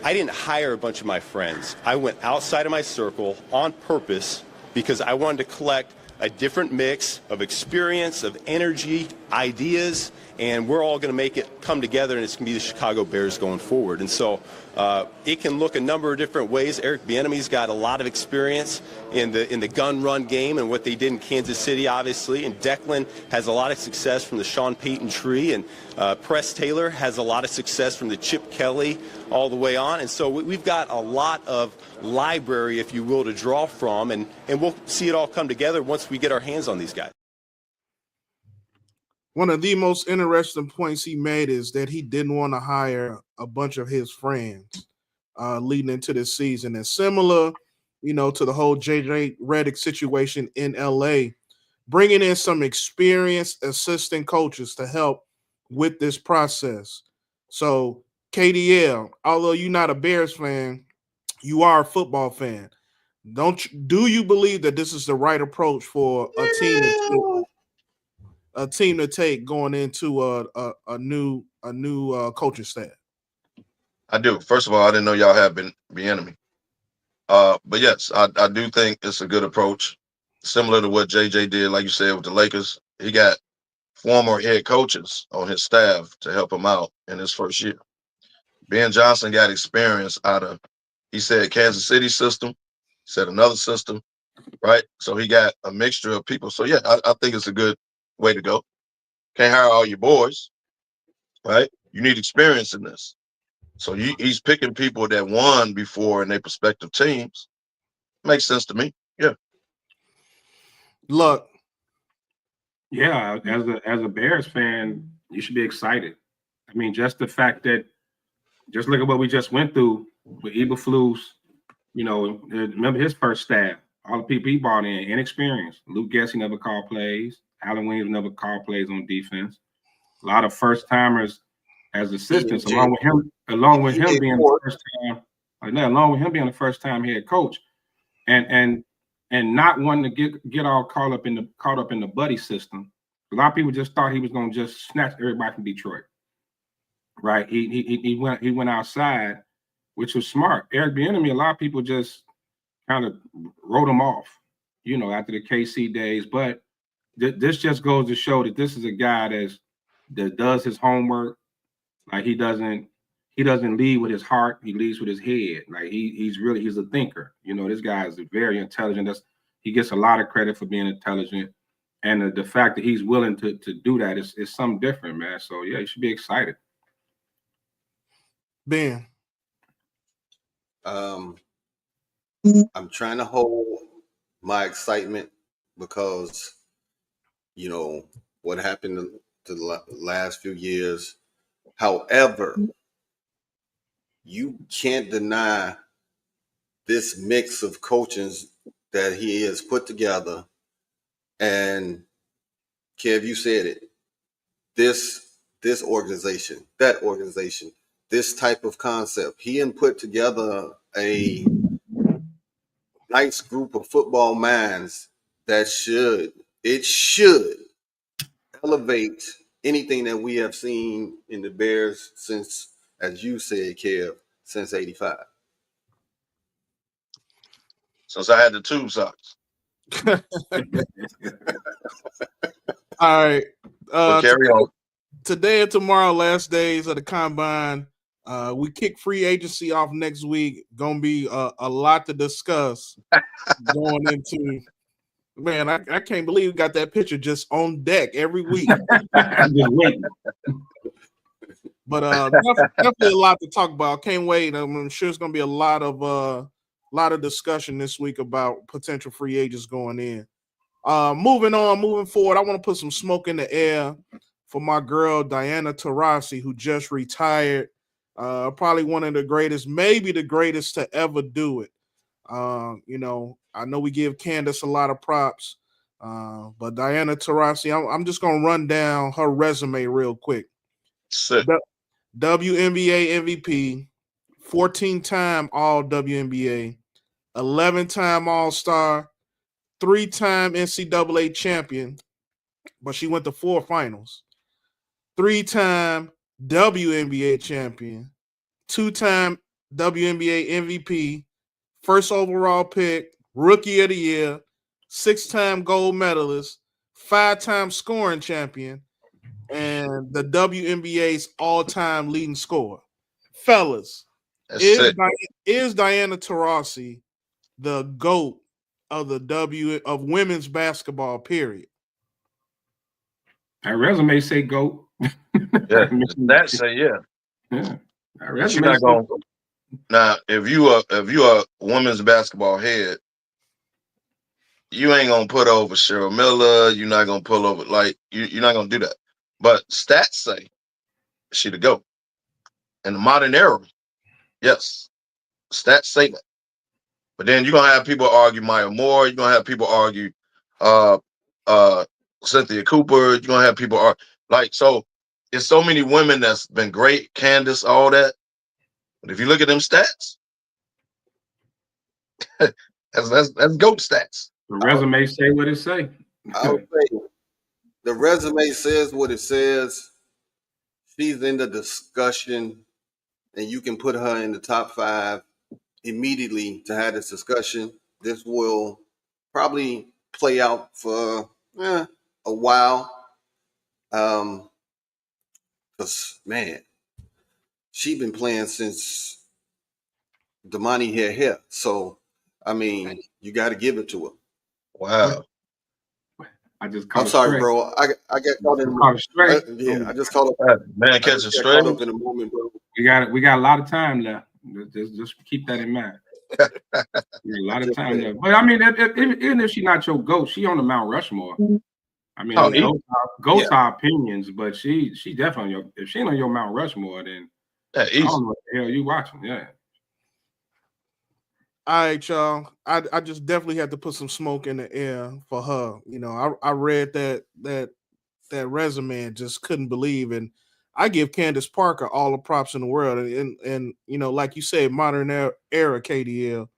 I didn't hire a bunch of my friends. I went outside of my circle on purpose because I wanted to collect a different mix of experience, of energy, ideas, and we're all going to make it come together, and it's going to be the Chicago Bears going forward. And so it can look a number of different ways. Eric Bieniemy's got a lot of experience in the gun run game and what they did in Kansas City, obviously. And Declan has a lot of success from the Sean Payton tree, and Press Taylor has a lot of success from the Chip Kelly all the way on. And so we've got a lot of library, if you will, to draw from, and we'll see it all come together once we get our hands on these guys. One of the most interesting points he made is that he didn't want to hire a bunch of his friends leading into this season. And similar, to the whole JJ Redick situation in LA, bringing in some experienced assistant coaches to help with this process. So KDL, although you're not a Bears fan, you are a football fan. Do you believe that this is the right approach for a team to take going into a new coaching staff? I do. First of all, I didn't know y'all have been Bieniemy. But yes, I do think it's a good approach similar to what JJ did, like you said, with the Lakers. He got former head coaches on his staff to help him out in his first year. Ben Johnson got experience out of, he said, Kansas City system, he said another system, right? So he got a mixture of people. So, yeah, I think it's a good way to go. Can't hire all your boys, right? You need experience in this. So he's picking people that won before in their prospective teams. Makes sense to me. Yeah. Look. Yeah, as a Bears fan, you should be excited. I mean, just the fact that, just look at what we just went through with Eberflus. You know, remember his first staff, all the people he brought in, inexperienced. Luke Gessie never called plays. Alan Williams never called plays on defense. A lot of first timers as assistants, along with him being the first time, along with him being the first time head coach, and not wanting to get all caught up in the buddy system. A lot of people just thought he was going to just snatch everybody from Detroit. Right? He went outside, which was smart. Eric Bieniemy, a lot of people just kind of wrote him off, you know, after the KC days. But this just goes to show that this is a guy that does his homework. Like he doesn't lead with his heart, he leads with his head. Like he's a thinker. You know, this guy is very intelligent. He gets a lot of credit for being intelligent. And the fact that he's willing to do that is something different, man. So yeah, you should be excited. Ben. I'm trying to hold my excitement because, you know, what happened to the last few years. However, you can't deny this mix of coaches that he has put together. And Kev, you said it. This organization, that organization, this type of concept. He had put together a nice group of football minds that should elevate anything that we have seen in the Bears since, as you said, Kev, since '85. Since I had the tube socks. All right. Carry on. Today and tomorrow, last days of the combine. We kick free agency off next week. Gonna be a lot to discuss going into. Man, I can't believe we got that picture just on deck every week. I'm just waiting. But definitely a lot to talk about. Can't wait. I'm sure it's gonna be a lot of discussion this week about potential free agents going in. Moving forward, I want to put some smoke in the air for my girl Diana Taurasi, who just retired. Probably one of the greatest, maybe the greatest to ever do it. You know, I know we give Candace a lot of props, but Diana Taurasi, I'm just gonna run down her resume real quick. WNBA MVP, 14-time All WNBA, 11-time All-Star, 3-time NCAA champion, but she went to 4 finals. 3-time WNBA champion, 2-time WNBA MVP, first overall pick, rookie of the year, 6-time gold medalist, 5-time scoring champion, and the WNBA's all-time leading scorer. Fellas, is Diana Taurasi the GOAT of of women's basketball, period? That resume say GOAT. Yeah, that say yeah. Yeah. You're not going. Now, if you are a women's basketball head, you ain't gonna put over Cheryl Miller. You're not gonna pull over you're not gonna do that. But stats say she the GOAT. In the modern era, yes, stats say that. But then you're gonna have people argue Maya Moore. You're gonna have people argue Cynthia Cooper. You're gonna have people argue so. There's so many women that's been great, Candace, all that. But if you look at them stats, that's GOAT stats. The resume say what it say. I would say the resume says what it says. She's in the discussion, and you can put her in the top 5 immediately to have this discussion. This will probably play out for a while. Because man, she been playing since Damani had hair. So I mean, you got to give it to her. Wow. I just caught I'm sorry, straight. bro. I got caught in Caught straight. I just caught up. Man catching straight. Caught up in a moment, bro. We got a lot of time left. Just keep that in mind. A lot of time left. But I mean, even if she's not your GOAT, she on the Mount Rushmore. I mean, GOATs are opinions, but she definitely if she ain't on your Mount Rushmore, then I don't know what the hell you watching. Yeah. All right, y'all. I just definitely had to put some smoke in the air for her. You know, I read that resume and just couldn't believe. And I give Candace Parker all the props in the world. And you know, like you said, modern era KDL.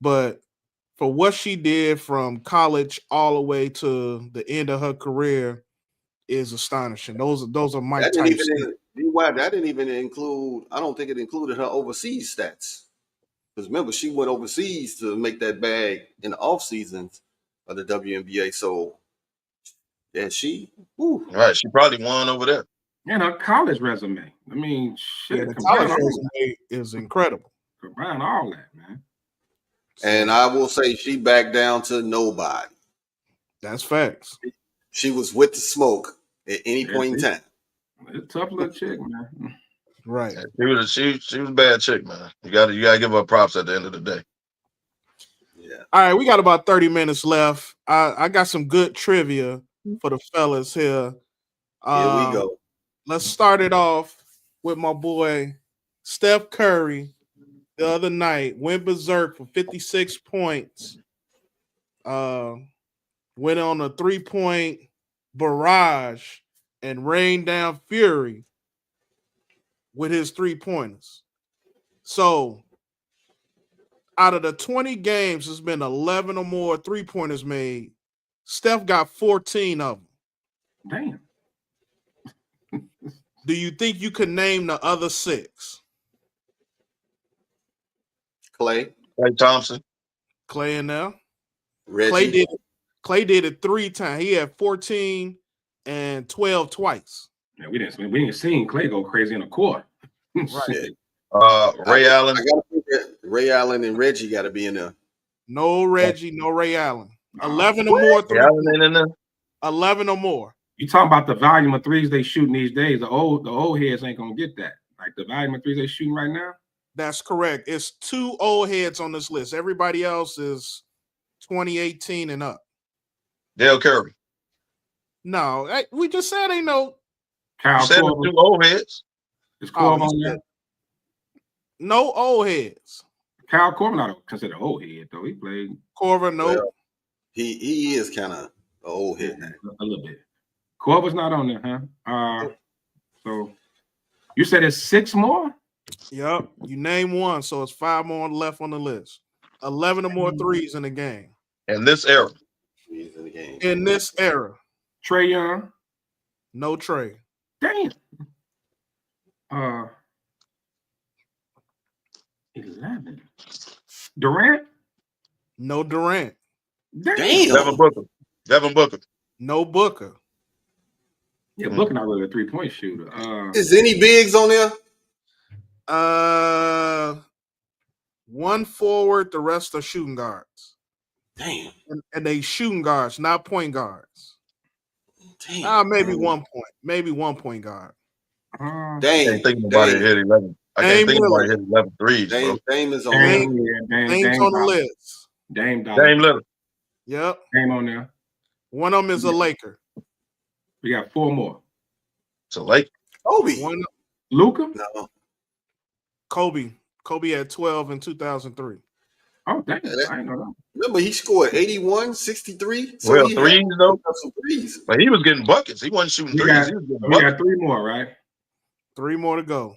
But for what she did from college all the way to the end of her career is astonishing. Those are Mike That didn't Tyson. that didn't even include. I don't think it included her overseas stats. Because remember, she went overseas to make that bag in the off seasons of the WNBA. So yeah, Right, she probably won over there. And her college resume. I mean, shit. Yeah, the college resume is incredible. Combine all that, man. And I will say she backed down to nobody. That's facts. She was with the smoke at any point in time. It's a tough little chick, man. Right. Yeah, she was a bad chick, man. You gotta give her props at the end of the day. Yeah. All right, we got about 30 minutes left. I got some good trivia for the fellas here. Here we go. Let's start it off with my boy Steph Curry. The other night went berserk for 56 points. Went on a 3-point barrage and rained down fury with his 3-pointers. So out of the 20 games, there's been 11 or more 3-pointers made. Steph got 14 of them. Damn. Do you think you could name the other 6? Clay Thompson. Clay in there. Reggie. Clay did it 3 times. He had 14 and 12 twice. Yeah, we didn't see Clay go crazy in a quarter. Right. Ray Allen. I gotta think that Ray Allen and Reggie got to be in there. No Reggie, no Ray Allen. 11 or more. Ray Allen ain't in there. 11 or more. You talking about the volume of threes they shooting these days? The old heads ain't gonna get that. Like the volume of threes they shooting right now. That's correct. It's 2 old heads on this list. Everybody else is 2018 and up. Dale Curry. No, we just said ain't no. Kyle said 2 old heads. Is Korver on there? No old heads. Kyle Korver not considered an old head though. He played. Korver, no. Well, he is kind of an old head now. A little bit. Korver's not on there, huh? So you said it's 6 more? Yep. You name one, so it's 5 more left on the list. 11 or more threes in the game. In this era. In this era. Trae Young. No Trae. Damn. 11. Durant? No Durant. Damn. Devin Booker. No Booker. Yeah, Booker not really a 3-point shooter. Is any bigs on there? One forward, the rest are shooting guards. Damn. And they shooting guards, not point guards. Damn. Maybe 1 point. Maybe 1 point guard. I can't think nobody hit 11. I can't think nobody hit 11 threes, bro. Dame is on Dame's Dame on the list. Dame Lillard. Yep. Dame on there. One of them is a Laker. We got 4 more. It's a Laker. Kobe. Luka? No. Kobe. Kobe had 12 in 2003. Oh, damn. I didn't know that. Remember, he scored 81, 63. So well, threes, though. Some threes. But he was getting buckets. He wasn't shooting threes. We got 3 more, right? 3 more to go.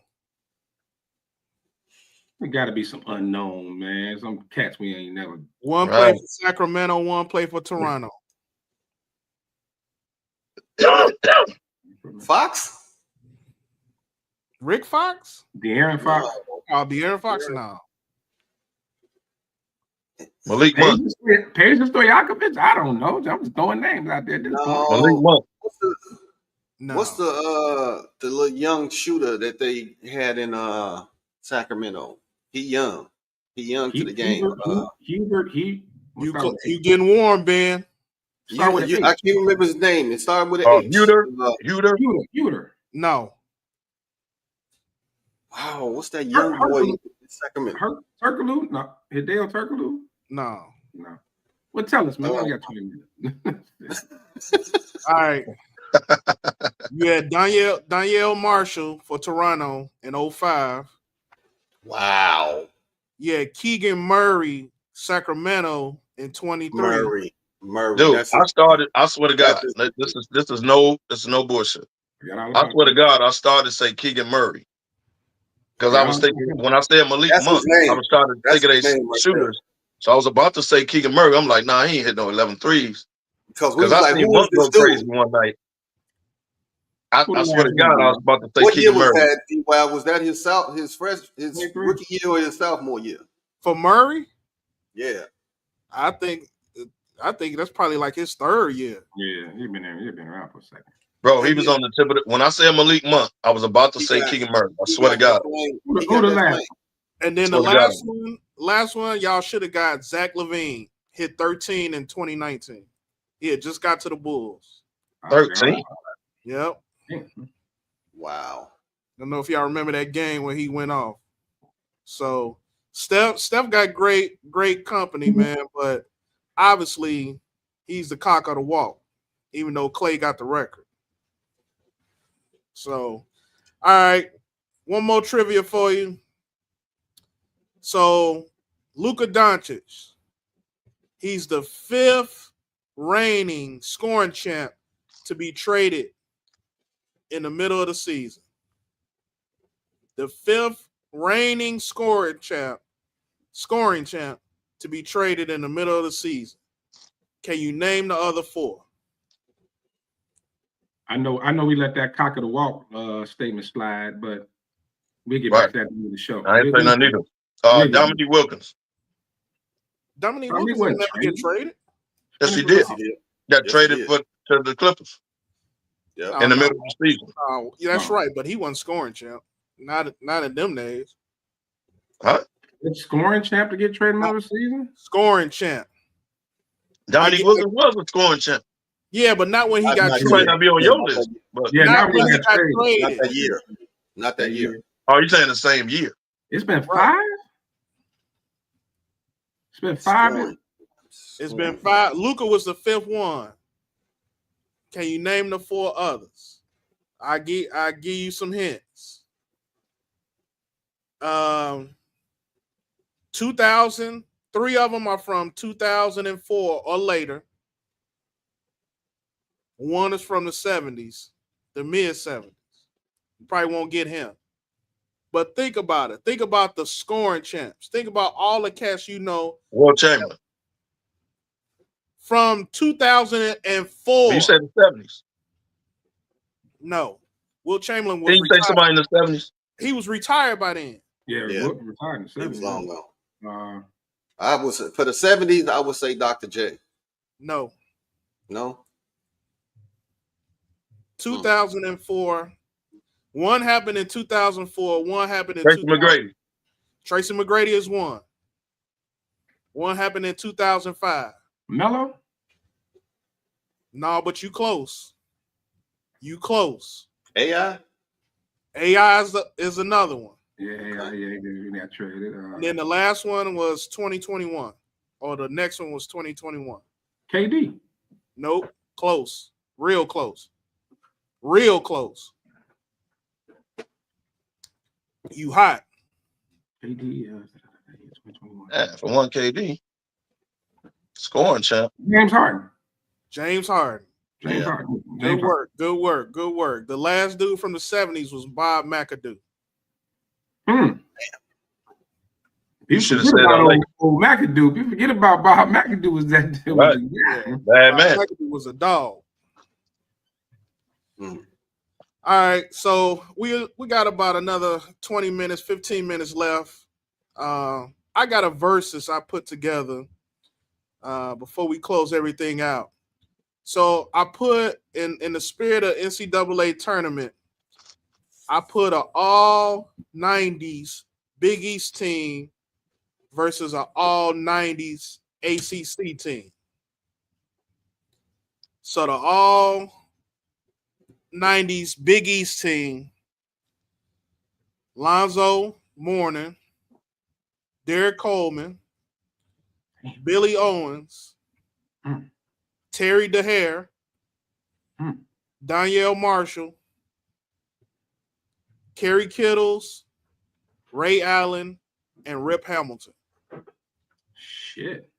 There got to be some unknown, man. Some cats we ain't never. One play for Sacramento, one play for Toronto. Fox? Rick Fox? De'Aaron Fox? Oh, De'Aaron Fox? No. Malik Monk. Peja Stojakovic? I don't know. I'm just throwing names out there. Malik Monk. What's the little young shooter that they had in Sacramento? He young to the game. Hubert. You getting warm, Ben? I can't remember his name. It started with an H. Huter. No. Wow, what's that young boy in Sacramento? Turkoglu? No. Hideo Turkoglu? No. Well, tell us, man. We only got 20 minutes. All right. You had Danielle Marshall for Toronto in 05. Wow. You had Keegan Murray, Sacramento in 23. Murray. Dude, I swear to God, this is no bullshit. I swear to God, I started to say Keegan Murray. Because I was thinking, when I said Malik Monk, I was starting to think of these shooters. So I was about to say Keegan Murray. I'm like, nah, he ain't hit no 11 threes. Because I seen Monk go crazy one night. I swear to God, I was about to say what Keegan year was Murray. that, D-Wow? Was that his rookie year or his sophomore year? For Murray? Yeah. I think that's probably like his third year. Yeah, he's been around for a second. Bro, he was on the tip of when I said Malik Monk, I was about to say Keegan Murray. I swear to God. And then the last one, y'all should have got Zach LaVine. Hit 13 in 2019. He had just got to the Bulls. 13? Yep. Wow. I don't know if y'all remember that game when he went off. So Steph got great company, man, but obviously he's the cock of the walk, even though Clay got the record. So, all right, one more trivia for you. So, Luka Doncic, he's the 5th reigning scoring champ to be traded in the middle of the season. The 5th reigning scoring champ to be traded in the middle of the season. Can you name the other 4? I know we let that cock of the walk statement slide, but we'll get back to that in the show. I ain't saying nothing either. Dominique Wilkins. Dominique Wilkins will never get traded. Yes, he did. Got traded to the Clippers. Yeah. In the middle of the season. Yeah, that's right, but he wasn't scoring champ. Not in them days. Huh? It's scoring champ to get traded in the middle of the season? Scoring champ. Dominique Wilkins was a scoring champ. Yeah, but not when he got traded. He might not be on your list, but not when he got traded. Not that year. Not that year. Oh, you're saying the same year? It's been 5? It's been 5? It's been 5. Luka was the 5th one. Can you name the 4 others? I give you some hints. 2000, 3 of them are from 2004 or later. 1 is from the 70s, the mid 70s. You probably won't get him. But think about it. Think about the scoring champs. Think about all the cats you know. Will Chamberlain. From 2004. You said the 70s. No. Will Chamberlain was Didn't you say somebody in the 70s? He was retired by then. Yeah. Retired in the 70s. He was long gone. I was for the 70s, I would say Dr. J. No. 2004. One happened in 2004. One happened in Tracy McGrady. Tracy McGrady is one. One happened in 2005. Melo? No, but you close. You close. AI? AI is another one. Yeah, he got traded. And then the last one was 2021. Or the next one was 2021. KD? Nope. Close. Real close. Real close. You hot. KD, 2021. Yeah, for one KD. Scoring champ. James Harden. James Harden. Good work. The last dude from the 70s was Bob McAdoo. You should have said that. Old McAdoo. You forget about Bob McAdoo was that dude. Right. Bad man. McAdoo was a dog. All right, so we got about another 20 minutes, 15 minutes left. I got a versus I put together before we close everything out. So I put in the spirit of NCAA tournament, I put an all 90s Big East team versus an all 90s ACC team. So the all 90s Big East team, Lonzo Mourning, Derek Coleman, Billy Owens, Terry DeHare, Danielle Marshall, Kerry Kittles, Ray Allen, and Rip Hamilton. Shit.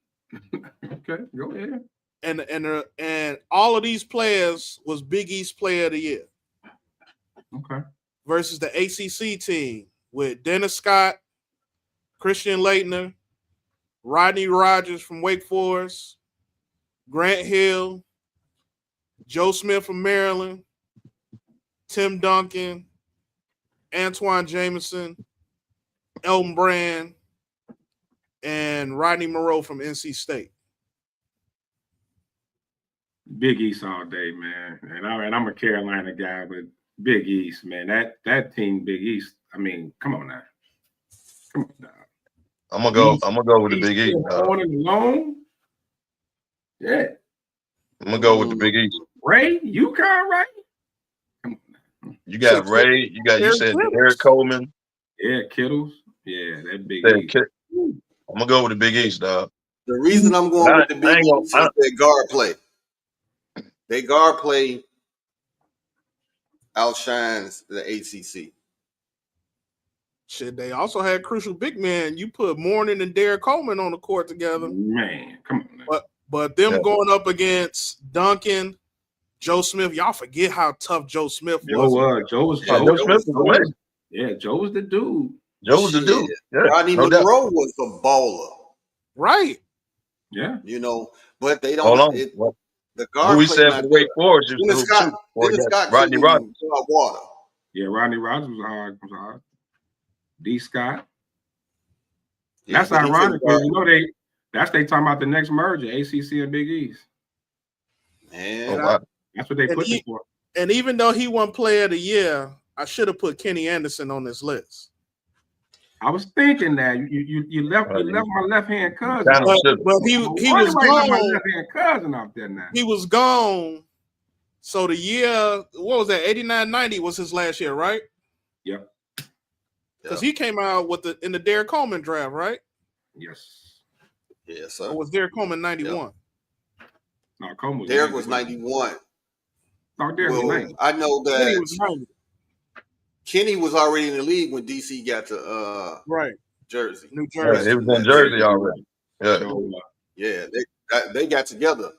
Okay, go ahead. And all of these players was Big East Player of the Year. Okay. Versus the ACC team with Dennis Scott, Christian Laettner, Rodney Rogers from Wake Forest, Grant Hill, Joe Smith from Maryland, Tim Duncan, Antoine Jameson, Elton Brand, and Rodney Moreau from NC State. Big East all day, man. And I'm a Carolina guy, but Big East, man. That team, Big East. I mean, come on now. Come on now. I'm gonna go with the Big East. Alone. Yeah. I'm gonna go with the Big East. Ray, UConn, right? You got Ray. You said Eric Coleman. Yeah, Kittles. Yeah, that Big East. I'm gonna go with the Big East, dog. The reason I'm going with the Big East is their guard play. Their guard play outshines the ACC. Shit, they also had crucial big men. You put Mourning and Derek Coleman on the court together. Man, come on. Man. But them going up against Duncan, Joe Smith, y'all forget how tough Joe Smith was. Joe was the man. Yeah, Joe was the dude. Joe was the dude. Yeah, Rodney Monroe was the baller. Right. Yeah. You know, but they don't. Hold on. The guard who we said for Wake Forest? Dennis Scott Rodney Rogers. Water. Yeah, Rodney Rogers was hard. D. Scott. Yeah, that's ironic because that's they talking about the next merger, ACC and Big East. Man, that's what they put him for. And even though he won Player of the Year, I should have put Kenny Anderson on this list. I was thinking that you left my left hand cousin, but he was gone. My left hand cousin out there now. He was gone. So the year, what was that? 89-90 was his last year, right? Yep. Because he came out in the Derek Coleman draft, right? Yes. Yes, sir. Or was Derek Coleman 91? Yep. No, Coleman. Derek was 91. No, Derek was 90. I know that Kenny was 90. Kenny was already in the league when DC got to Jersey. New Jersey. He was in Jersey already. Yeah. So, yeah, they got together.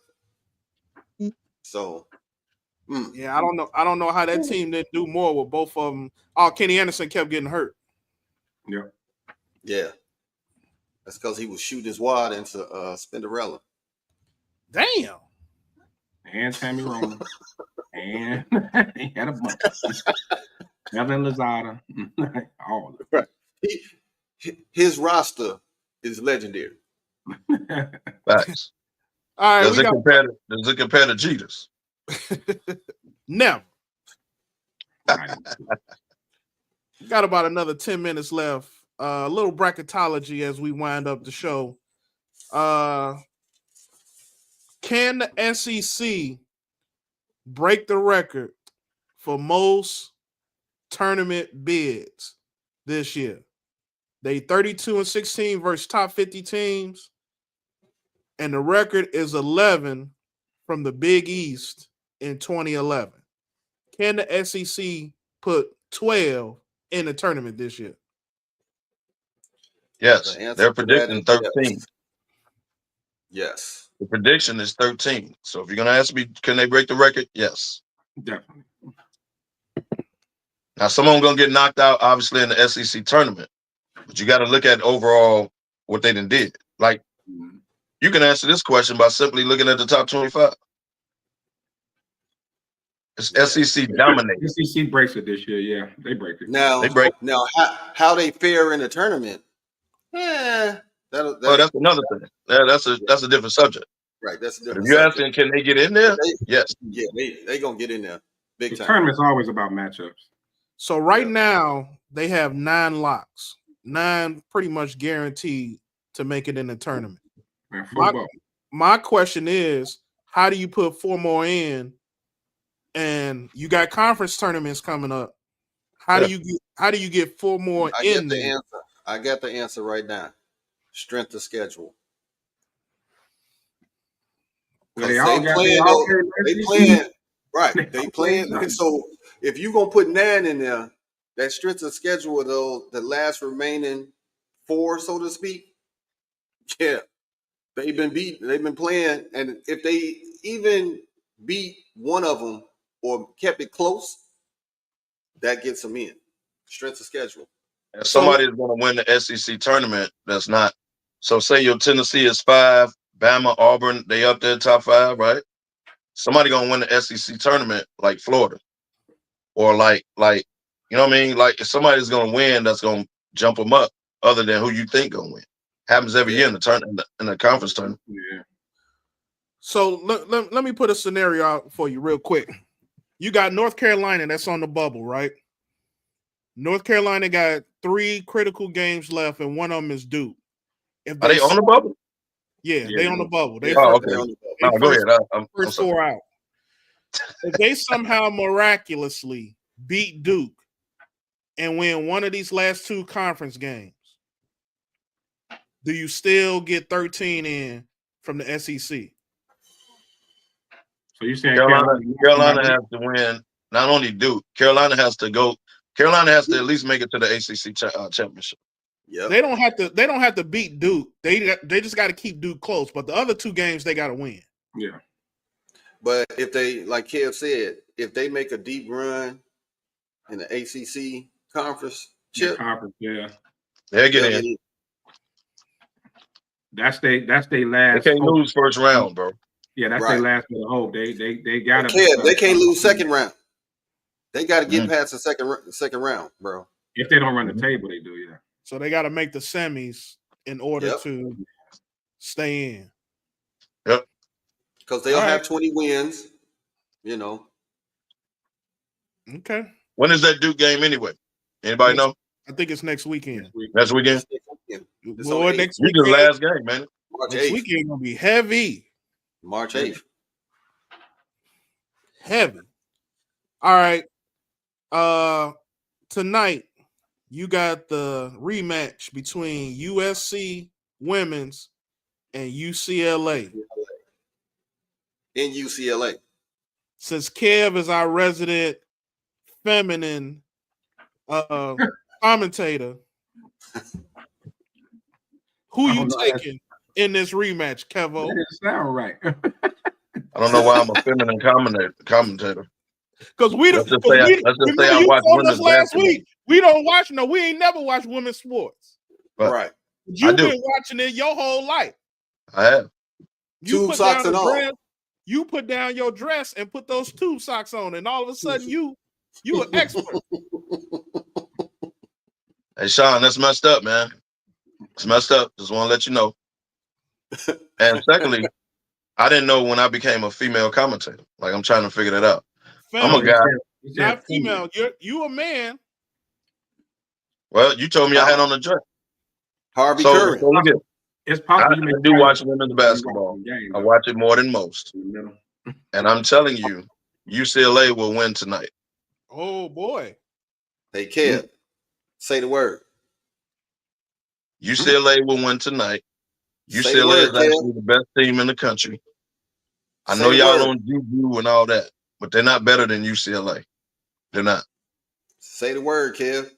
So yeah, I don't know how that team didn't do more with both of them. Oh, Kenny Anderson kept getting hurt. Yeah. Yeah. That's because he was shooting his wad into Spinderella. Damn. And Tammy Roman. And he had a bunch. Evan Lozada. All of it. Right. His roster is legendary. Facts. All right, does it compare to Jeter's? Never. Got about another 10 minutes left. A little bracketology as we wind up the show. Can the SEC break the record for most tournament bids this year? They 32-16 versus top 50 teams, and the record is 11 from the Big East in 2011. Can the SEC put 12 in the tournament this year? Yes, they're predicting 13. Yes. The prediction is 13. So if you're going to ask me, can they break the record? Yes. Definitely. Now, someone going to get knocked out, obviously, in the SEC tournament. But you got to look at overall what they done did. Like, you can answer this question by simply looking at the top 25. It's SEC dominated. SEC breaks it this year. Yeah, they break it. Now, how they fare in the tournament that's another thing. That's a different subject. Right, that's a But if different you're subject. asking, can they get in there? Yes. Yeah, they gonna get in there big The time. tournament's always about matchups. So right now they have 9 locks, 9 pretty much guaranteed to make it in the tournament. Man, my question is, how do you put 4 more in? And you got conference tournaments coming up. How do you get 4 more in there? I got the answer right now. Strength of schedule. Well, They playing. So if you're gonna put 9 in there, that strength of schedule of the last remaining 4, so to speak. Yeah, they've been playing, and if they even beat one of them or kept it close, that gets them in. Strength of schedule. If somebody is going to win the SEC tournament, that's not. So say your Tennessee is 5, Bama, Auburn, they up there top 5, right? Somebody going to win the SEC tournament like Florida, or like you know what I mean? Like if somebody's going to win, that's going to jump them up. Other than who you think going to win, happens every year in the conference tournament. Yeah. So let me put a scenario out for you real quick. You got North Carolina that's on the bubble, right? North Carolina got 3 critical games left, and one of them is Duke. Are they on the bubble? Yeah, they on the bubble. They okay. Go ahead. First 4 out. If they somehow miraculously beat Duke and win one of these last 2 conference games, do you still get 13 in from the SEC? So you're saying Carolina has to win, not only Duke, Carolina has to at least make it to the ACC championship. Yeah. They don't have to beat Duke. They just got to keep Duke close. But the other 2 games they got to win. Yeah. But if they, like Kev said, if they make a deep run in the ACC conference, they'll get in. That's their last. They can't lose first round, bro. Yeah, that's their last bit of hope. They gotta. They can't lose second round. They got to get past the second round, bro. If they don't run the table, they do. Yeah. So they got to make the semis in order to stay in. Yep. Because they'll have 20 wins, you know. Okay. When is that Duke game anyway? Anybody know? I think it's next weekend. Next weekend? Boy, next weekend. You just last game, man. Next weekend gonna be heavy. March 8th. Heavy. All right. Tonight you got the rematch between USC women's and UCLA. In UCLA. Since Kev is our resident feminine commentator, who you taking in this rematch, Kevo? That didn't sound right. I don't know why I'm a feminine commentator. Because we let's just say I watch women's last week. We don't watch. No, we ain't never watched women's sports. But right. You've been watching it your whole life. I have. Tube socks and all. You put down your dress and put those tube socks on, and all of a sudden you an expert. Hey, Sean, that's messed up, man. It's messed up. Just want to let you know. And secondly, I didn't know when I became a female commentator. Like, I'm trying to figure that out. I'm a guy. Not female. You a man. Well, you told me I had on a dress. Harvey Curry. So look at, it's possible I do watch women's basketball. I watch it more than most. And I'm telling you, UCLA will win tonight. Oh, boy. Hey, Kev, say the word. UCLA will win tonight. UCLA is actually the best team in the country. I know y'all don't Juju and all that, but they're not better than UCLA. They're not. Say the word, Kev.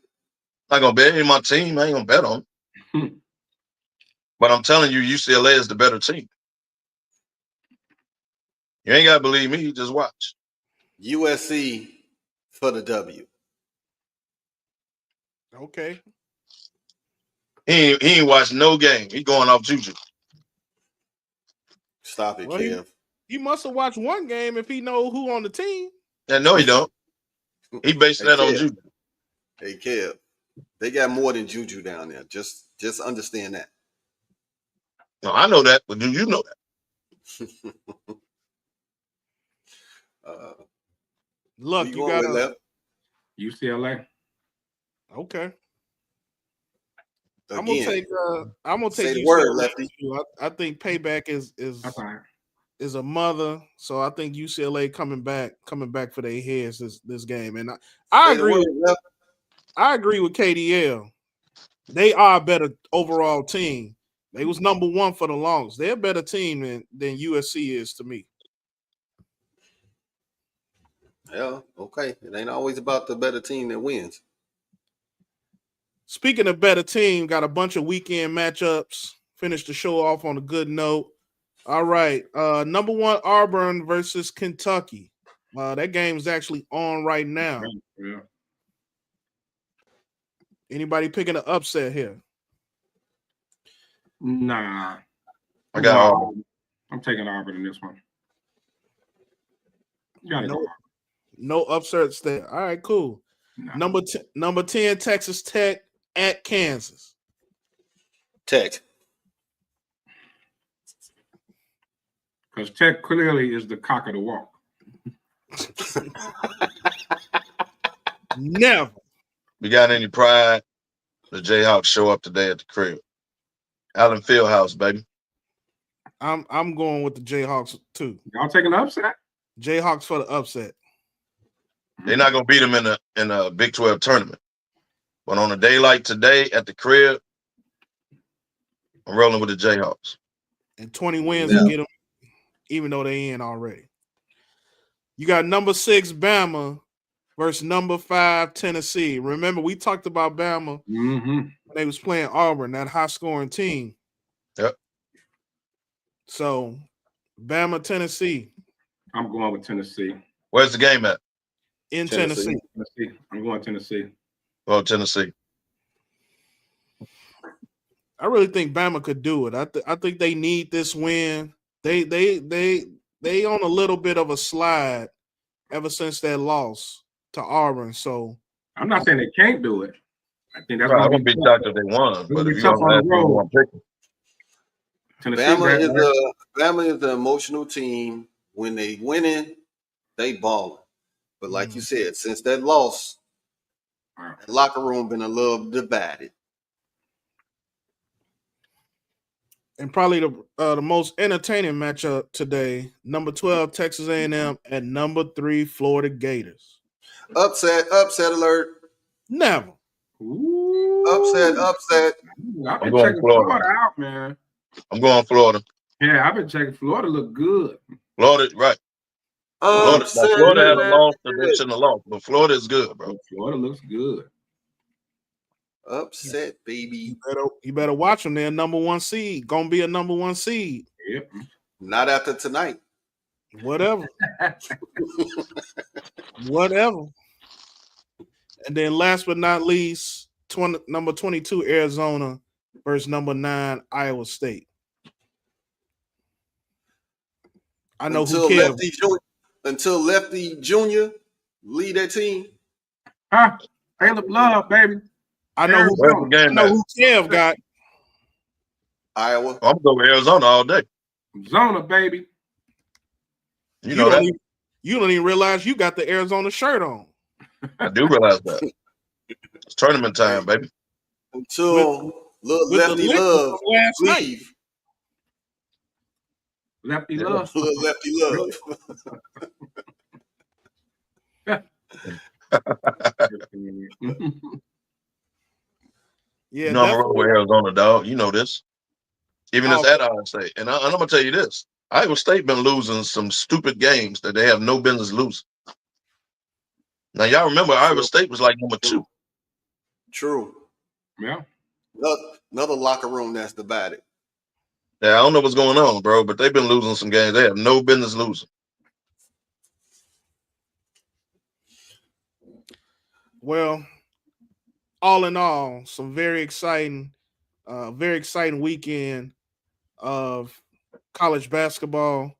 I'm not going to bet in my team. I ain't going to bet on them. But I'm telling you, UCLA is the better team. You ain't got to believe me. Just watch. USC for the W. Okay. He ain't watched no game. He going off Juju. Stop it, Kev. He must have watched one game if he know who on the team. Yeah, no, he don't. He based that on Juju. Hey, Kev. They got more than Juju down there. Just understand that. No, I know that, but do you know that? Look, you got left. UCLA. Okay. Again, I'm gonna take say the UCLA. word, Lefty. I think Payback is a mother, so I think UCLA coming back for their heads this game. And I agree with KDL. They are a better overall team. They was number one for the longest. They're a better team than USC is to me. Yeah, okay. It ain't always about the better team that wins. Speaking of better team, got a bunch of weekend matchups. Finished the show off on a good note. All right. Number 1, Auburn versus Kentucky. That game is actually on right now. Yeah. Anybody picking an upset here? Nah. I got Auburn. I'm taking Auburn in this one. No upsets there. All right, cool. No. Number 10, Texas Tech at Kansas. Tech. Because Tech clearly is the cock of the walk. Never. We got any pride? The Jayhawks show up today at the crib. Allen Fieldhouse, baby. I'm going with the Jayhawks too. Y'all taking the upset? Jayhawks for the upset. They're not gonna beat them in a Big 12 tournament. But on a day like today at the crib, I'm rolling with the Jayhawks. And 20 wins to get them, even though they in already. You got number 6 Bama versus number 5 Tennessee. Remember, we talked about Bama when they was playing Auburn, that high-scoring team. Yep. So, Bama, Tennessee. I'm going with Tennessee. Where's the game at? In Tennessee. I'm going Tennessee. Well, Tennessee. I really think Bama could do it. I think they need this win. They on a little bit of a slide ever since that loss to Auburn. So I'm not saying they can't do it. I think that's I wouldn't be shocked if they won, but if you don't have one pick. Bama is the emotional team. When they winning, they balling. But like you said, since that loss, the locker room been a little divided. And probably the most entertaining matchup today, number 12 Texas A&M and number 3 Florida Gators. Upset alert. Never. Ooh. Upset. I've been checking Florida out, man. I'm going Florida. Yeah, I've been checking Florida. Look good. Florida, right. Florida had a loss that they shouldn't have lost, but Florida is good, bro. Florida looks good. Upset, baby. You better watch them. They're number 1 seed. Gonna be a number 1 seed. Yep. Not after tonight. Whatever. Whatever. And then last but not least, number 22 Arizona versus number 9 Iowa State. I know until who cares. Until Lefty Jr. lead that team. Caleb Love, baby. I know who Kev got. Iowa. I'm going with Arizona all day. Zona, baby. You know that. You don't even realize you got the Arizona shirt on. I do realize that. It's tournament time, baby. Until Lefty Love leave. Lefty Love. Lefty Love. Yeah, I'm rolling with Arizona, dog. You know this. Even it's at Iowa State. And I'm going to tell you this. Iowa State been losing some stupid games that they have no business losing. Now, y'all remember Iowa State was like number 2. True. Yeah. Another locker room that's divided. Yeah, I don't know what's going on, bro, but they've been losing some games. They have no business losing. Well, all in all, some very exciting weekend of college basketball.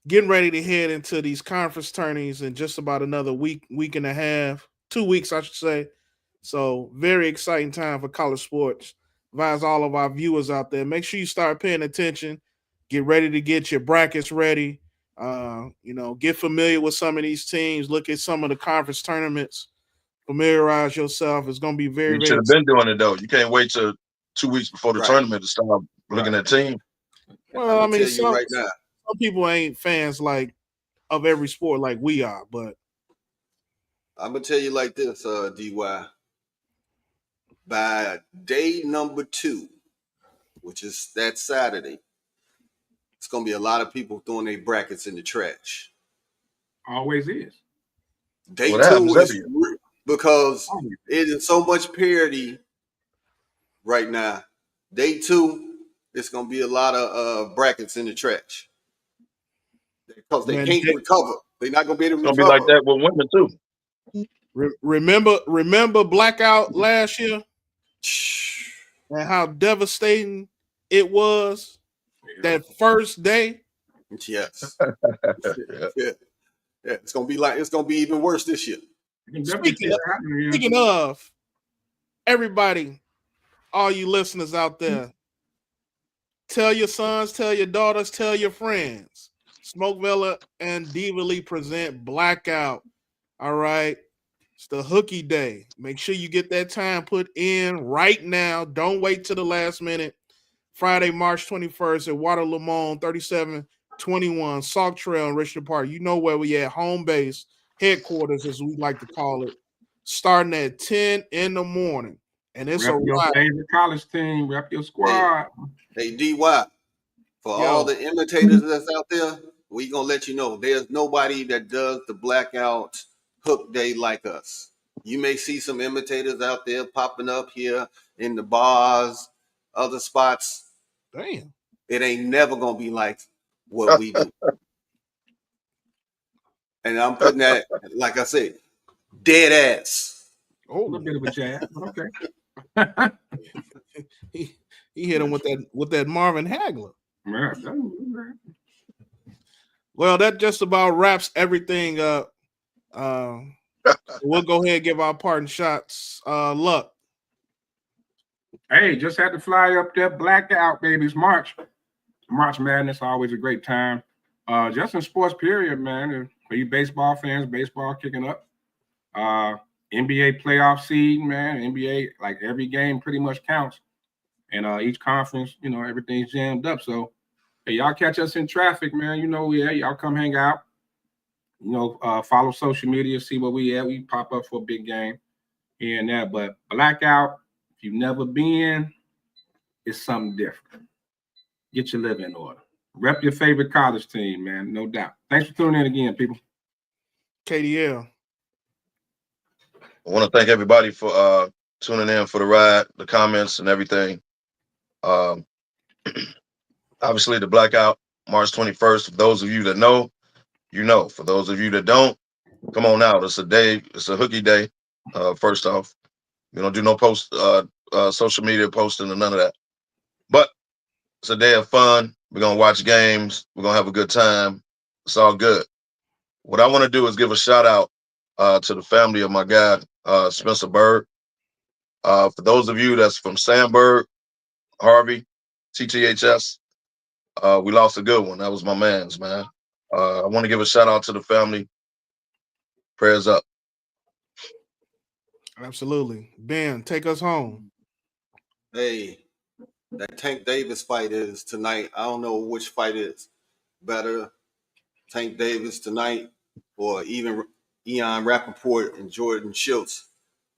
Getting ready to head into these conference tourneys in just about another week and a half, 2 weeks, I should say. So very exciting time for college sports. Advise all of our viewers out there. Make sure you start paying attention. Get ready to get your brackets ready. Get familiar with some of these teams. Look at some of the conference tournaments. Familiarize yourself. It's going to be very, You very should have been doing it though. You can't wait till 2 weeks before the tournament to start looking at teams. Well, I mean, tell you right now. some people ain't fans of every sport like we are, but I'm gonna tell you like this, DY. By day number 2, which is that Saturday, it's gonna be a lot of people throwing their brackets in the trash. Always is. Day 2 is because it is so much parity right now. Day 2, it's gonna be a lot of brackets in the trash because they can't recover. They're not gonna be able to recover. It's gonna be like that with women too. Remember blackout last year and how devastating it was that first day. Yes. Yeah. It's gonna be even worse this year. Speaking of, everybody, all you listeners out there, tell your sons, tell your daughters, tell your friends. SmokeFellas and Diva Lee present Blackout. All right. It's the hooky day. Make sure you get that time put in right now. Don't wait till the last minute. Friday, March 21st at Water Lamone, 3721 Sauk Trail in Richmond Park. You know where we at, home base, headquarters, as we like to call it, starting at 10 in the morning. And it's rep your favorite college team, rep your squad. Hey DY, for all the imitators that's out there, we gonna let you know there's nobody that does the blackout hook day like us. You may see some imitators out there popping up here in the bars, other spots. Damn. It ain't never gonna be like what we do. And I'm putting that, like I said, dead ass. Oh, a little bit of a jab, but okay. he hit him with that Marvin Hagler. Yeah. Well, that just about wraps everything up. We'll go ahead and give our parting shots. Luck. Hey, just had to fly up there, blackout, baby. It's March Madness, always a great time. Just in sports, period, man. For you baseball fans, baseball kicking up. NBA playoff seed, man. NBA, like every game pretty much counts. And each conference, everything's jammed up. So, hey, y'all catch us in traffic, man. Y'all come hang out. Follow social media, see where we at. We pop up for a big game here and there. But blackout, if you've never been, it's something different. Get your living in order. Rep your favorite college team, man, no doubt. Thanks for tuning in again, people. KDL. I want to thank everybody for tuning in for the ride, the comments, and everything. Obviously, the blackout, March 21st. For those of you that know, you know. For those of you that don't, come on out. It's a day. It's a hooky day. First off, we don't do no social media posting or none of that. But it's a day of fun. We're gonna watch games. We're gonna have a good time. It's all good. What I want to do is give a shout out to the family of my guy, Spencer Bird. For those of you that's from Sandburg, Harvey, TTHS, we lost a good one. That was my man's, man. I want to give a shout out to the family. Prayers up. Absolutely. Ben, take us home. Hey, that Tank Davis fight is tonight. I don't know which fight is better, Tank Davis tonight or even Ian Rappaport and Jordan Schultz,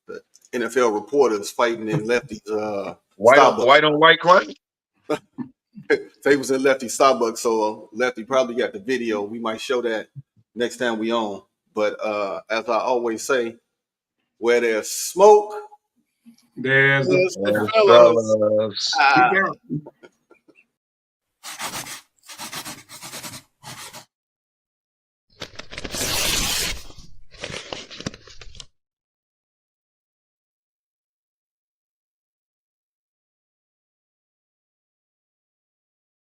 the NFL reporters fighting in Lefty's white Starbucks. on white crime. They was in Lefty Starbucks, so Lefty probably got the video. We might show that next time we on. But as I always say, where there's smoke, there's the fellas.